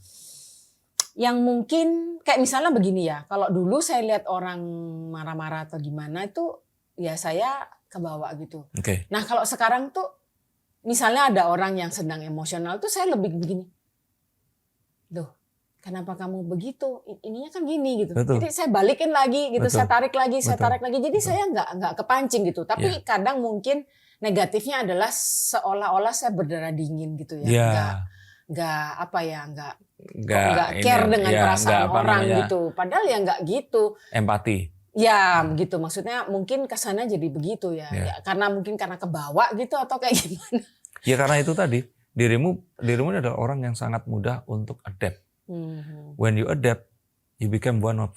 S2: Yang mungkin kayak misalnya begini ya, kalau dulu saya lihat orang marah-marah atau gimana itu ya saya kebawa gitu.
S1: Okay.
S2: Nah kalau sekarang tuh misalnya ada orang yang sedang emosional tuh saya lebih begini. Duh, kenapa kamu begitu? Ininya kan gini gitu.
S1: Betul.
S2: Jadi saya balikin lagi gitu,
S1: Betul.
S2: saya tarik lagi. Jadi
S1: Betul.
S2: saya nggak kepancing gitu. Tapi kadang mungkin negatifnya adalah seolah-olah saya berdarah dingin gitu ya. Nggak care dengan perasaan orang gitu. Padahal ya nggak gitu.
S1: Empati.
S2: Ya gitu, maksudnya mungkin kesana jadi begitu ya. Karena kebawa gitu atau kayak gimana.
S1: Ya karena itu tadi, dirimu adalah orang yang sangat mudah untuk adapt. When you adapt, you become one of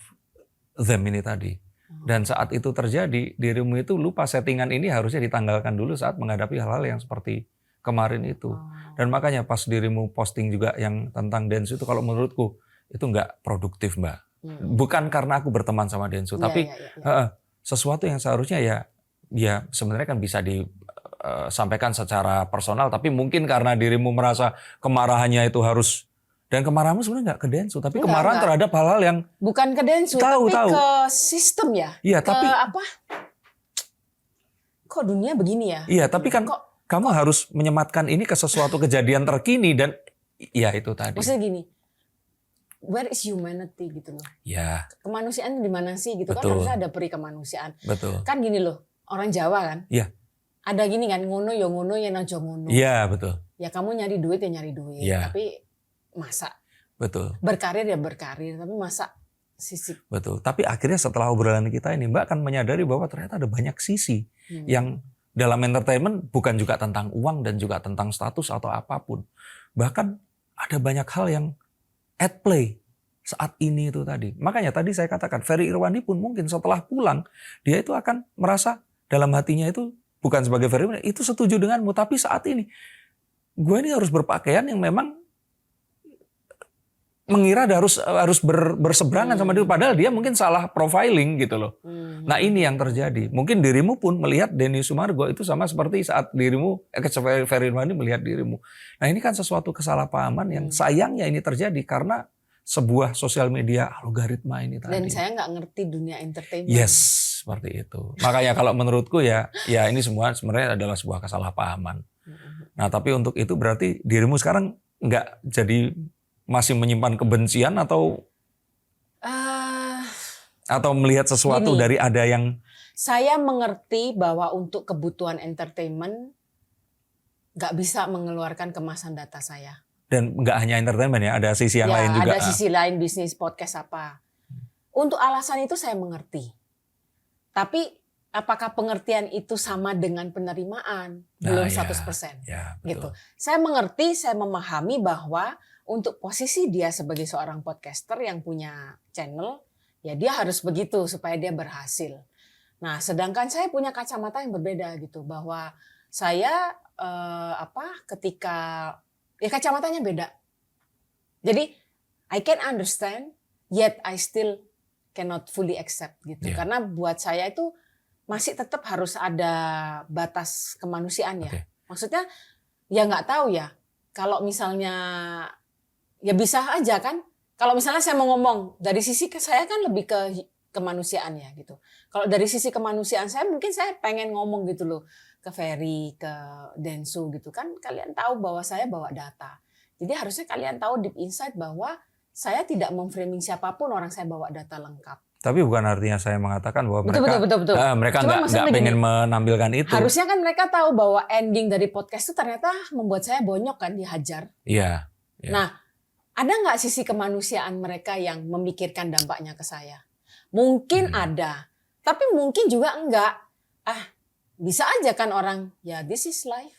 S1: them ini tadi. Dan saat itu terjadi, dirimu itu lupa settingan ini harusnya ditanggalkan dulu saat menghadapi hal-hal yang seperti kemarin itu. Dan makanya pas dirimu posting juga yang tentang Densu itu kalau menurutku itu nggak produktif, Mbak. Bukan karena aku berteman sama Densu, tapi sesuatu yang seharusnya ya sebenarnya kan bisa disampaikan secara personal, tapi mungkin karena dirimu merasa kemarahannya itu harus. Dan kemarahanmu sebenarnya nggak ke Densu, tapi kemarahan terhadap hal-hal yang
S2: bukan ke Densu, tapi ke sistem ya.
S1: Iya, tapi
S2: apa? Kok dunia begini ya?
S1: Iya, tapi kan kamu harus menyematkan ini ke sesuatu kejadian terkini dan ya itu tadi.
S2: Maksudnya gini, where is humanity gitu loh?
S1: Ya.
S2: Kemanusiaan di mana sih gitu. Betul. Kan harusnya ada peri kemanusiaan.
S1: Betul.
S2: Kan gini loh, orang Jawa kan?
S1: Iya.
S2: Ada gini kan, ngono ya ngono ya najo ngono.
S1: Iya, betul.
S2: Ya kamu nyari duit ya nyari duit, tapi masa
S1: betul
S2: berkarir ya berkarir, tapi masa sisi
S1: betul. Tapi akhirnya setelah obrolan kita ini Mbak akan menyadari bahwa ternyata ada banyak sisi yang dalam entertainment bukan juga tentang uang dan juga tentang status atau apapun. Bahkan ada banyak hal yang at play saat ini itu tadi. Makanya tadi saya katakan Ferry Irwandi pun mungkin setelah pulang dia itu akan merasa dalam hatinya itu bukan sebagai Ferry Irwandi, itu setuju denganmu, tapi saat ini gue ini harus berpakaian yang memang mengira harus berseberangan sama dia, padahal dia mungkin salah profiling gitu loh. Nah ini yang terjadi. Mungkin dirimu pun melihat Denny Sumargo itu sama seperti saat dirimu, Ferry Irwandi melihat dirimu. Nah ini kan sesuatu kesalahpahaman yang sayangnya ini terjadi karena sebuah sosial media algoritma ini tadi.
S2: Dan saya nggak ngerti dunia entertainment.
S1: Yes, seperti itu. Makanya kalau menurutku ya ini semua sebenarnya adalah sebuah kesalahpahaman. Nah tapi untuk itu berarti dirimu sekarang nggak jadi masih menyimpan kebencian atau melihat sesuatu gini, dari ada yang
S2: saya mengerti bahwa untuk kebutuhan entertainment nggak bisa mengeluarkan kemasan data saya.
S1: Dan nggak hanya entertainment ya, ada sisi yang lain juga.
S2: Ada sisi lain bisnis podcast apa. Untuk alasan itu saya mengerti. Tapi apakah pengertian itu sama dengan penerimaan? Belum 100%.
S1: Ya,
S2: gitu. Saya mengerti, saya memahami bahwa untuk posisi dia sebagai seorang podcaster yang punya channel, ya dia harus begitu supaya dia berhasil. Nah, sedangkan saya punya kacamata yang berbeda gitu, bahwa saya ketika ya kacamatanya beda. Jadi I can understand, yet I still cannot fully accept gitu. Yeah. Karena buat saya itu masih tetap harus ada batas kemanusiaan ya. Okay. Maksudnya ya nggak tahu ya. Kalau misalnya ya bisa aja kan. Kalau misalnya saya mau ngomong dari sisi saya kan lebih ke kemanusiaan ya gitu. Kalau dari sisi kemanusiaan saya mungkin saya pengen ngomong gitu loh ke Ferry, ke Densu gitu kan. Kalian tahu bahwa saya bawa data. Jadi harusnya kalian tahu deep inside bahwa saya tidak memframing siapapun orang saya bawa data lengkap.
S1: Tapi bukan artinya saya mengatakan bahwa
S2: betul.
S1: Mereka nggak pengen menampilkan itu.
S2: Harusnya kan mereka tahu bahwa ending dari podcast itu ternyata membuat saya bonyok kan, dihajar.
S1: Iya.
S2: Nah, ada nggak sisi kemanusiaan mereka yang memikirkan dampaknya ke saya? Mungkin ada, tapi mungkin juga enggak. Bisa aja kan orang, ya this is life.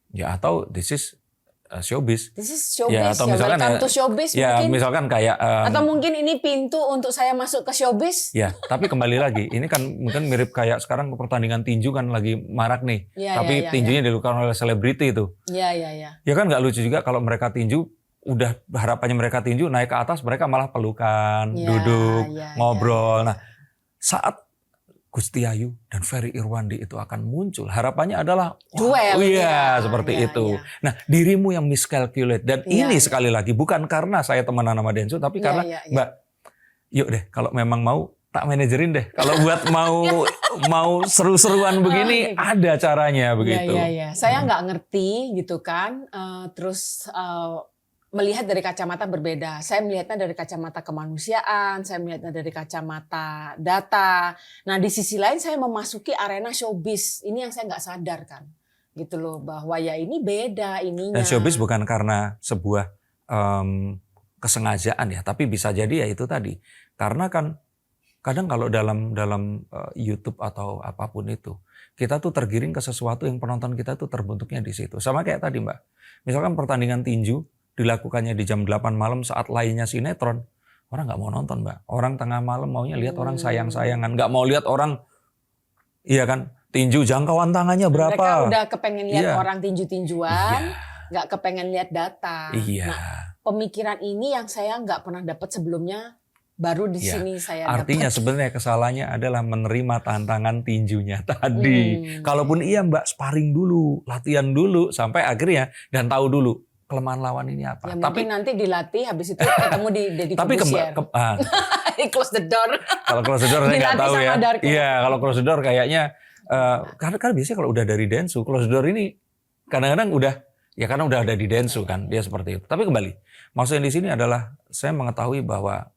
S1: Ya atau this is showbiz.
S2: This is showbiz.
S1: Ya, atau misalkan
S2: welcome to showbiz
S1: ya,
S2: mungkin.
S1: Misalkan kayak
S2: atau mungkin ini pintu untuk saya masuk ke showbiz.
S1: Ya, tapi kembali lagi, ini kan mungkin mirip kayak sekarang pertandingan tinju kan lagi marak nih. Tapi tinjunya dilakukan oleh selebriti itu.
S2: Iya.
S1: Ya kan nggak lucu juga kalau mereka tinju, udah harapannya mereka tinju naik ke atas, mereka malah pelukan, duduk, ngobrol. Nah, saat Gusti Ayu dan Ferry Irwandi itu akan muncul, harapannya adalah
S2: duel.
S1: Seperti itu. Nah, dirimu yang miscalculate dan ini sekali lagi bukan karena saya temenan sama Densu, tapi karena Mbak, yuk deh kalau memang mau tak manajerin deh. Kalau buat mau seru-seruan begini ada caranya begitu.
S2: Iya. Saya nggak ngerti gitu kan. Terus melihat dari kacamata berbeda. Saya melihatnya dari kacamata kemanusiaan, saya melihatnya dari kacamata data. Nah di sisi lain saya memasuki arena showbiz. Ini yang saya nggak sadar kan. Gitu loh, bahwa ya ini beda ininya.
S1: Dan showbiz bukan karena sebuah kesengajaan ya, tapi bisa jadi ya itu tadi. Karena kan kadang kalau dalam YouTube atau apapun itu, kita tuh tergiring ke sesuatu yang penonton kita tuh terbentuknya di situ. Sama kayak tadi Mbak, misalkan pertandingan tinju, dilakukannya di jam 8 malam saat lainnya sinetron, Orang nggak mau nonton, Mbak. Orang tengah malam maunya lihat orang sayang-sayangan, nggak mau lihat orang, iya kan, tinju jangkauan tangannya berapa.
S2: Mereka udah kepengen lihat
S1: Iya.
S2: orang tinju-tinjuan,
S1: Iya.
S2: nggak kepengen lihat data.
S1: Iya.
S2: Nah, pemikiran ini yang saya nggak pernah dapat sebelumnya, baru di
S1: Iya.
S2: sini saya
S1: Artinya
S2: dapat.
S1: sebenarnya kesalahannya adalah menerima tantangan tinjunya tadi. Kalaupun iya Mbak, sparring dulu, latihan dulu, sampai akhirnya dan tahu dulu kelemahan lawan ini apa.
S2: Ya,
S1: Tapi
S2: mungkin nanti dilatih, habis itu ketemu di Deddy
S1: tapi
S2: Corbuzier. Close the door.
S1: kalau close the door saya nggak
S2: Dilatih
S1: tahu
S2: sama
S1: ya.
S2: Darko.
S1: Iya, kalau close the door kayaknya karena biasanya kalau udah dari Densu, close the door ini kadang-kadang udah ya karena udah ada di Densu kan, dia seperti itu. Tapi kembali, maksudnya di sini adalah saya mengetahui bahwa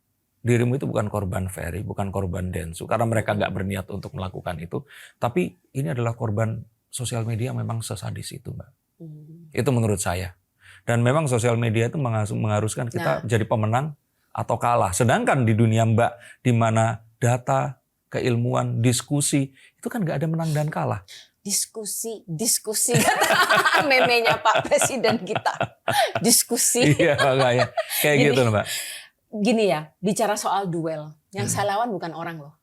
S1: dirimu itu bukan korban Ferry, bukan korban Densu karena mereka nggak berniat untuk melakukan itu. Tapi ini adalah korban sosial media memang sesadis itu, Mbak. Itu menurut saya. Dan memang sosial media itu mengharuskan kita jadi pemenang atau kalah. Sedangkan di dunia Mbak, di mana data, keilmuan, diskusi, itu kan nggak ada menang dan kalah.
S2: Diskusi. Memenya Pak Presiden kita. Diskusi.
S1: Iya, makanya. Kayak
S2: Gini.
S1: gitu loh, Mbak.
S2: Gini ya, bicara soal duel. Yang saya lawan bukan orang loh.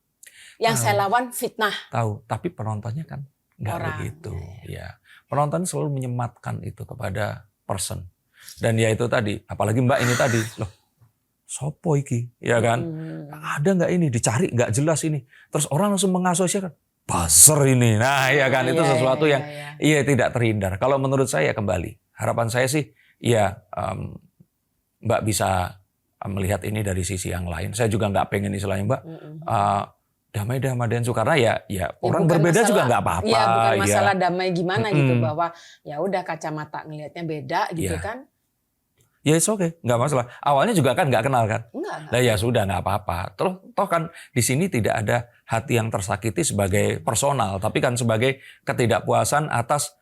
S2: Yang saya lawan fitnah.
S1: Tahu, tapi penontonnya kan nggak
S2: Orang.
S1: begitu. Ya. Penonton selalu menyematkan itu kepada person. Dan ya itu tadi, apalagi Mbak ini tadi, loh, sopo iki, ya kan? Ada nggak ini, dicari nggak jelas ini. Terus orang langsung mengasosiasikan, buzzer ini. Nah, ya kan, itu sesuatu yang tidak terhindar. Kalau menurut saya kembali, harapan saya sih, ya Mbak bisa melihat ini dari sisi yang lain. Saya juga nggak pengen istilahnya Mbak, damai Densu karena ya orang berbeda juga nggak apa-apa.
S2: Iya, bukan masalah damai gimana gitu, bahwa ya udah kacamata ngelihatnya beda gitu kan.
S1: Ya it's okay, nggak masalah. Awalnya juga kan nggak kenal kan.
S2: Enggak.
S1: Nah ya sudah nggak apa-apa. Terus toh kan di sini tidak ada hati yang tersakiti sebagai personal, tapi kan sebagai ketidakpuasan atas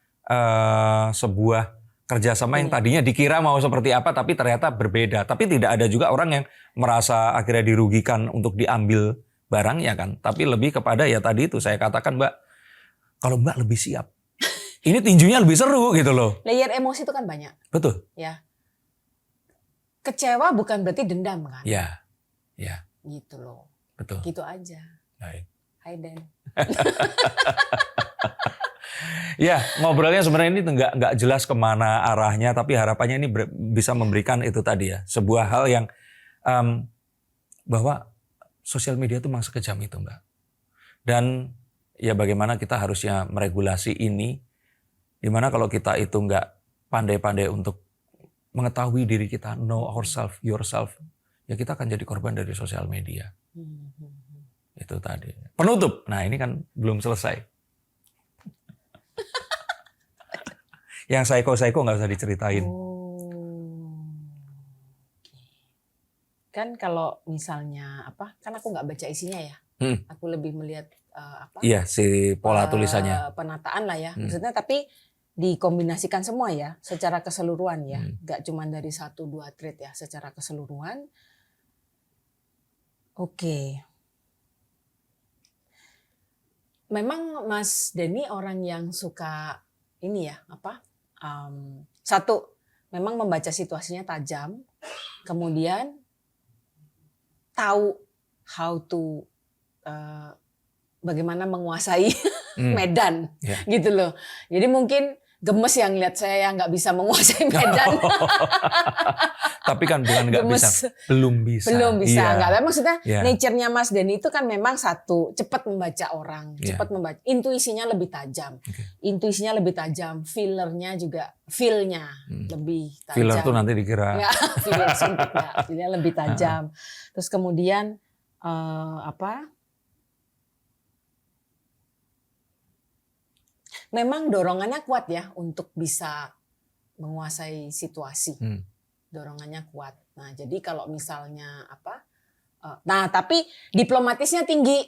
S1: sebuah kerjasama yang tadinya dikira mau seperti apa, tapi ternyata berbeda. Tapi tidak ada juga orang yang merasa akhirnya dirugikan untuk diambil barangnya kan. Tapi lebih kepada ya tadi itu saya katakan Mbak, kalau Mbak lebih siap, ini tinjunya lebih seru gitu loh.
S2: Layer emosi itu kan banyak.
S1: Betul.
S2: Ya. Kecewa bukan berarti dendam kan?
S1: Ya.
S2: Gitu loh.
S1: Betul.
S2: Gitu aja.
S1: Baik.
S2: Hai Den.
S1: Ya, ngobrolnya sebenarnya ini nggak jelas kemana arahnya, tapi harapannya ini bisa memberikan itu tadi ya, sebuah hal yang bahwa sosial media itu memang sekejam itu, Mbak. Dan ya bagaimana kita harusnya meregulasi ini, dimana kalau kita itu nggak pandai-pandai untuk mengetahui diri kita, know ourselves, yourself, ya kita akan jadi korban dari sosial media. Itu tadi. Penutup. Nah ini kan belum selesai. Yang psycho nggak usah diceritain.
S2: Kan kalau misalnya apa? Kan aku nggak baca isinya ya. Aku lebih melihat apa?
S1: Iya si pola tulisannya.
S2: Penataan lah ya. Maksudnya tapi dikombinasikan semua ya, secara keseluruhan ya. Nggak cuma dari 1-2 tweet ya, secara keseluruhan. Oke. Memang Mas Denny orang yang suka ini ya, apa? Satu, memang membaca situasinya tajam. Kemudian tahu how to bagaimana menguasai medan, gitu loh. Jadi mungkin gemes yang lihat saya yang nggak bisa menguasai medan.
S1: Tapi kan bukan nggak bisa, belum bisa.
S2: Belum bisa,
S1: iya.
S2: nggak. Maksudnya nature-nya Mas Denny itu kan memang satu, cepat membaca orang, cepat membaca. Intuisinya lebih tajam, intuisinya lebih tajam, feelernya juga, feel-nya lebih tajam.
S1: Feeler tuh nanti dikira.
S2: Feel suntik nggak, feel-nya lebih tajam. Terus kemudian apa? Memang dorongannya kuat ya untuk bisa menguasai situasi. Dorongannya kuat. Nah, jadi kalau misalnya apa? Nah, tapi diplomatisnya tinggi.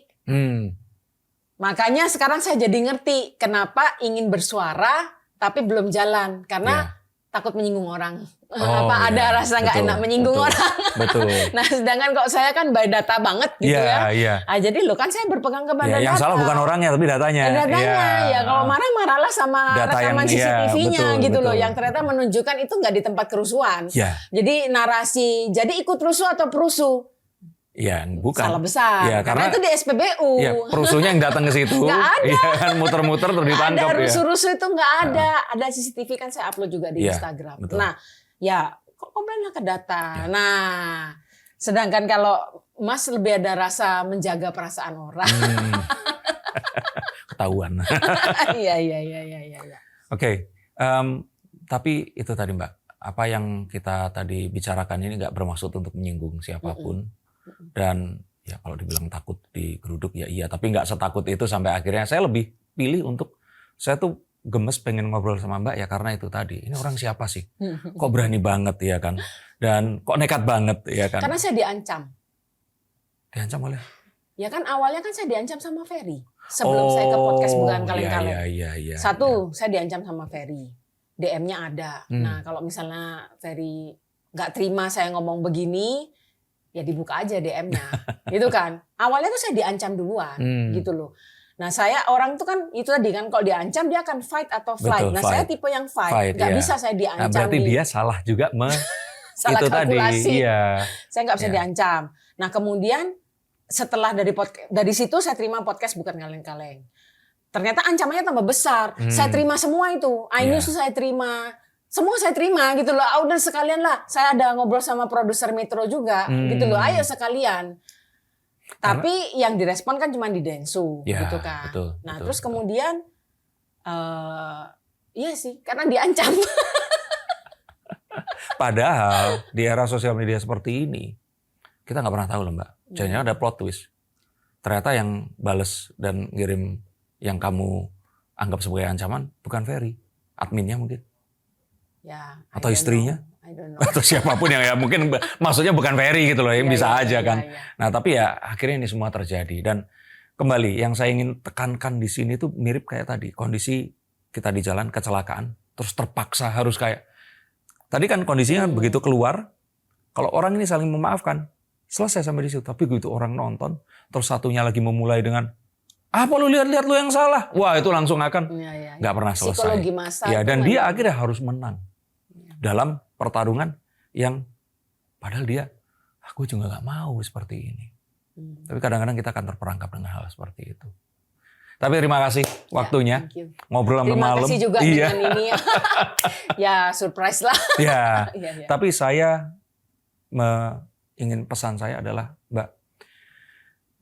S2: Makanya sekarang saya jadi ngerti kenapa ingin bersuara tapi belum jalan karena takut menyinggung orang. Ada rasa nggak enak menyinggung orang.
S1: Betul.
S2: Nah, sedangkan kok saya kan by data banget gitu ya.
S1: Nah,
S2: jadi lo kan saya berpegang kepada data.
S1: Yang salah bukan orangnya tapi datanya.
S2: Ya kalau marah-marahlah sama rekaman CCTV-nya gitu loh. Yang ternyata menunjukkan itu nggak di tempat kerusuhan. Jadi narasi, jadi ikut rusuh atau perusuh.
S1: Ya, bukan.
S2: Salah besar.
S1: Ya,
S2: karena itu di SPBU.
S1: Ya, perusuhnya yang datang ke situ.
S2: Nggak ada.
S1: Iya kan, muter-muter terus ditangkap
S2: Ada
S1: ya.
S2: rusuh-rusuh itu nggak ada. Ada CCTV kan saya upload juga di
S1: Iya,
S2: Instagram.
S1: betul.
S2: Nah, ya kok komplainnya ke data.
S1: Ya.
S2: Nah, sedangkan kalau Mas lebih ada rasa menjaga perasaan orang.
S1: Ketahuan.
S2: Iya.
S1: Oke, tapi itu tadi Mbak, apa yang kita tadi bicarakan ini nggak bermaksud untuk menyinggung siapapun. Dan ya kalau dibilang takut digeruduk ya iya, tapi nggak setakut itu sampai akhirnya saya lebih pilih untuk, saya tuh gemes pengen ngobrol sama Mbak ya karena itu tadi, ini orang siapa sih? Kok berani banget ya kan? Dan kok nekat banget ya kan?
S2: Karena saya diancam.
S1: Diancam oleh?
S2: Ya kan awalnya kan saya diancam sama Ferry. Sebelum saya ke podcast Bukan Kaleng-Kaleng.
S1: Iya.
S2: Satu, saya diancam sama Ferry. DM-nya ada. Nah kalau misalnya Ferry nggak terima saya ngomong begini, ya dibuka aja DM-nya, gitu kan. Awalnya tuh saya diancam duluan, gitu loh. Nah saya orang tuh kan itu tadi kan kalau diancam dia akan fight atau flight.
S1: Betul,
S2: nah
S1: fight.
S2: saya tipe yang fight, nggak bisa saya diancam.
S1: Nah, berarti dia salah juga
S2: salah
S1: itu
S2: kalkulasi.
S1: Tadi. Iya.
S2: Saya nggak bisa diancam. Nah kemudian setelah dari situ saya terima podcast Bukan Kaleng-Kaleng. Ternyata ancamannya tambah besar. Saya terima semua itu. iNews tuh saya terima. Semua saya terima gitu loh. Udah sekalian lah. Saya ada ngobrol sama produser Metro juga gitu loh. Ayo sekalian. Tapi yang direspon kan cuma di Densu
S1: Ya,
S2: gitu kan.
S1: betul,
S2: Nah
S1: betul,
S2: terus kemudian iya sih karena diancam.
S1: Padahal di era sosial media seperti ini, kita nggak pernah tahu loh Mbak. Jangan ada plot twist. Ternyata yang bales dan ngirim yang kamu anggap sebagai ancaman bukan Ferry, adminnya mungkin.
S2: Ya,
S1: atau istrinya.
S2: I don't know.
S1: Atau siapapun yang ya mungkin maksudnya bukan Ferry gitu loh, yang bisa aja kan.
S2: Iya.
S1: Nah tapi ya akhirnya ini semua terjadi. Dan kembali yang saya ingin tekankan di sini tuh mirip kayak tadi. Kondisi kita di jalan kecelakaan, terus terpaksa harus kayak. Tadi kan kondisinya begitu keluar, kalau orang ini saling memaafkan, selesai sampai di situ. Tapi begitu orang nonton, terus satunya lagi memulai dengan, apa lu lihat-lihat lu yang salah? Wah itu langsung akan nggak pernah selesai.
S2: Psikologi massa.
S1: Ya, dan dia akhirnya harus menang dalam pertarungan yang padahal dia, aku juga nggak mau seperti ini. Tapi kadang-kadang kita akan terperangkap dengan hal seperti itu. Tapi terima kasih waktunya ngobrol sampai malam.
S2: Terima kasih juga dengan ini. Ya surprise lah.
S1: Ya. Tapi saya ingin pesan saya adalah Mbak,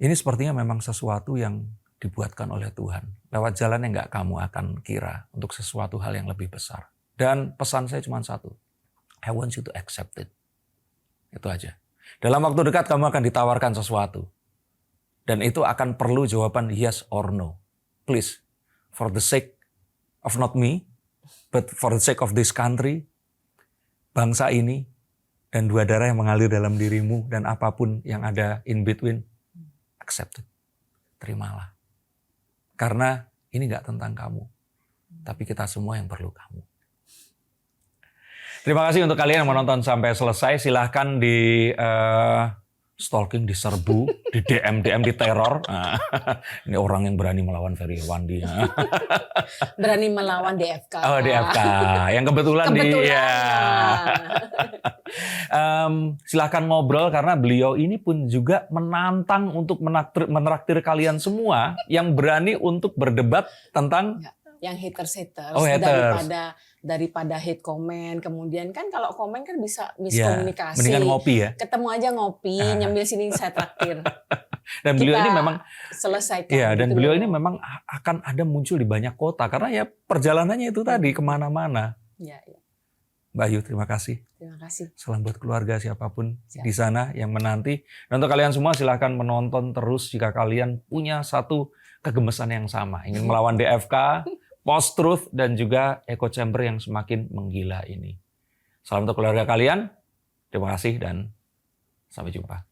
S1: ini sepertinya memang sesuatu yang dibuatkan oleh Tuhan. Lewat jalan yang nggak kamu akan kira untuk sesuatu hal yang lebih besar. Dan pesan saya cuma satu. I want you to accept it. Itu aja. Dalam waktu dekat kamu akan ditawarkan sesuatu. Dan itu akan perlu jawaban yes or no. Please, for the sake of not me, but for the sake of this country, bangsa ini, dan dua darah yang mengalir dalam dirimu, dan apapun yang ada in between, accept it. Terimalah. Karena ini gak tentang kamu. Tapi kita semua yang perlu kamu. Terima kasih untuk kalian yang menonton sampai selesai. Silahkan di stalking, diserbu, di DM, diteror. Ini orang yang berani melawan Ferry Irwandi.
S2: Berani melawan DFK.
S1: Oh, DFK. Yang kebetulan ya. Silahkan ngobrol karena beliau ini pun juga menantang untuk menraktir kalian semua yang berani untuk berdebat tentang
S2: yang haters.
S1: Oh, haters.
S2: Daripada hate komen, kemudian kan kalau komen kan bisa miskomunikasi.
S1: Mendingan ngopi ya.
S2: Ketemu aja ngopi, nyambil sini saya traktir.
S1: Dan beliau ini memang
S2: selesaikan.
S1: Iya, dan
S2: gitu
S1: beliau
S2: loh.
S1: ini memang akan ada muncul di banyak kota karena ya perjalanannya itu tadi kemana-mana.
S2: Ya.
S1: Mbak Ayu, terima kasih.
S2: Terima kasih.
S1: Salam buat keluarga siapapun
S2: Siap.
S1: di sana yang menanti. Dan untuk kalian semua silahkan menonton terus jika kalian punya satu kegemesan yang sama, ingin melawan DFK. Post-truth dan juga echo chamber yang semakin menggila ini. Salam untuk keluarga kalian. Terima kasih dan sampai jumpa.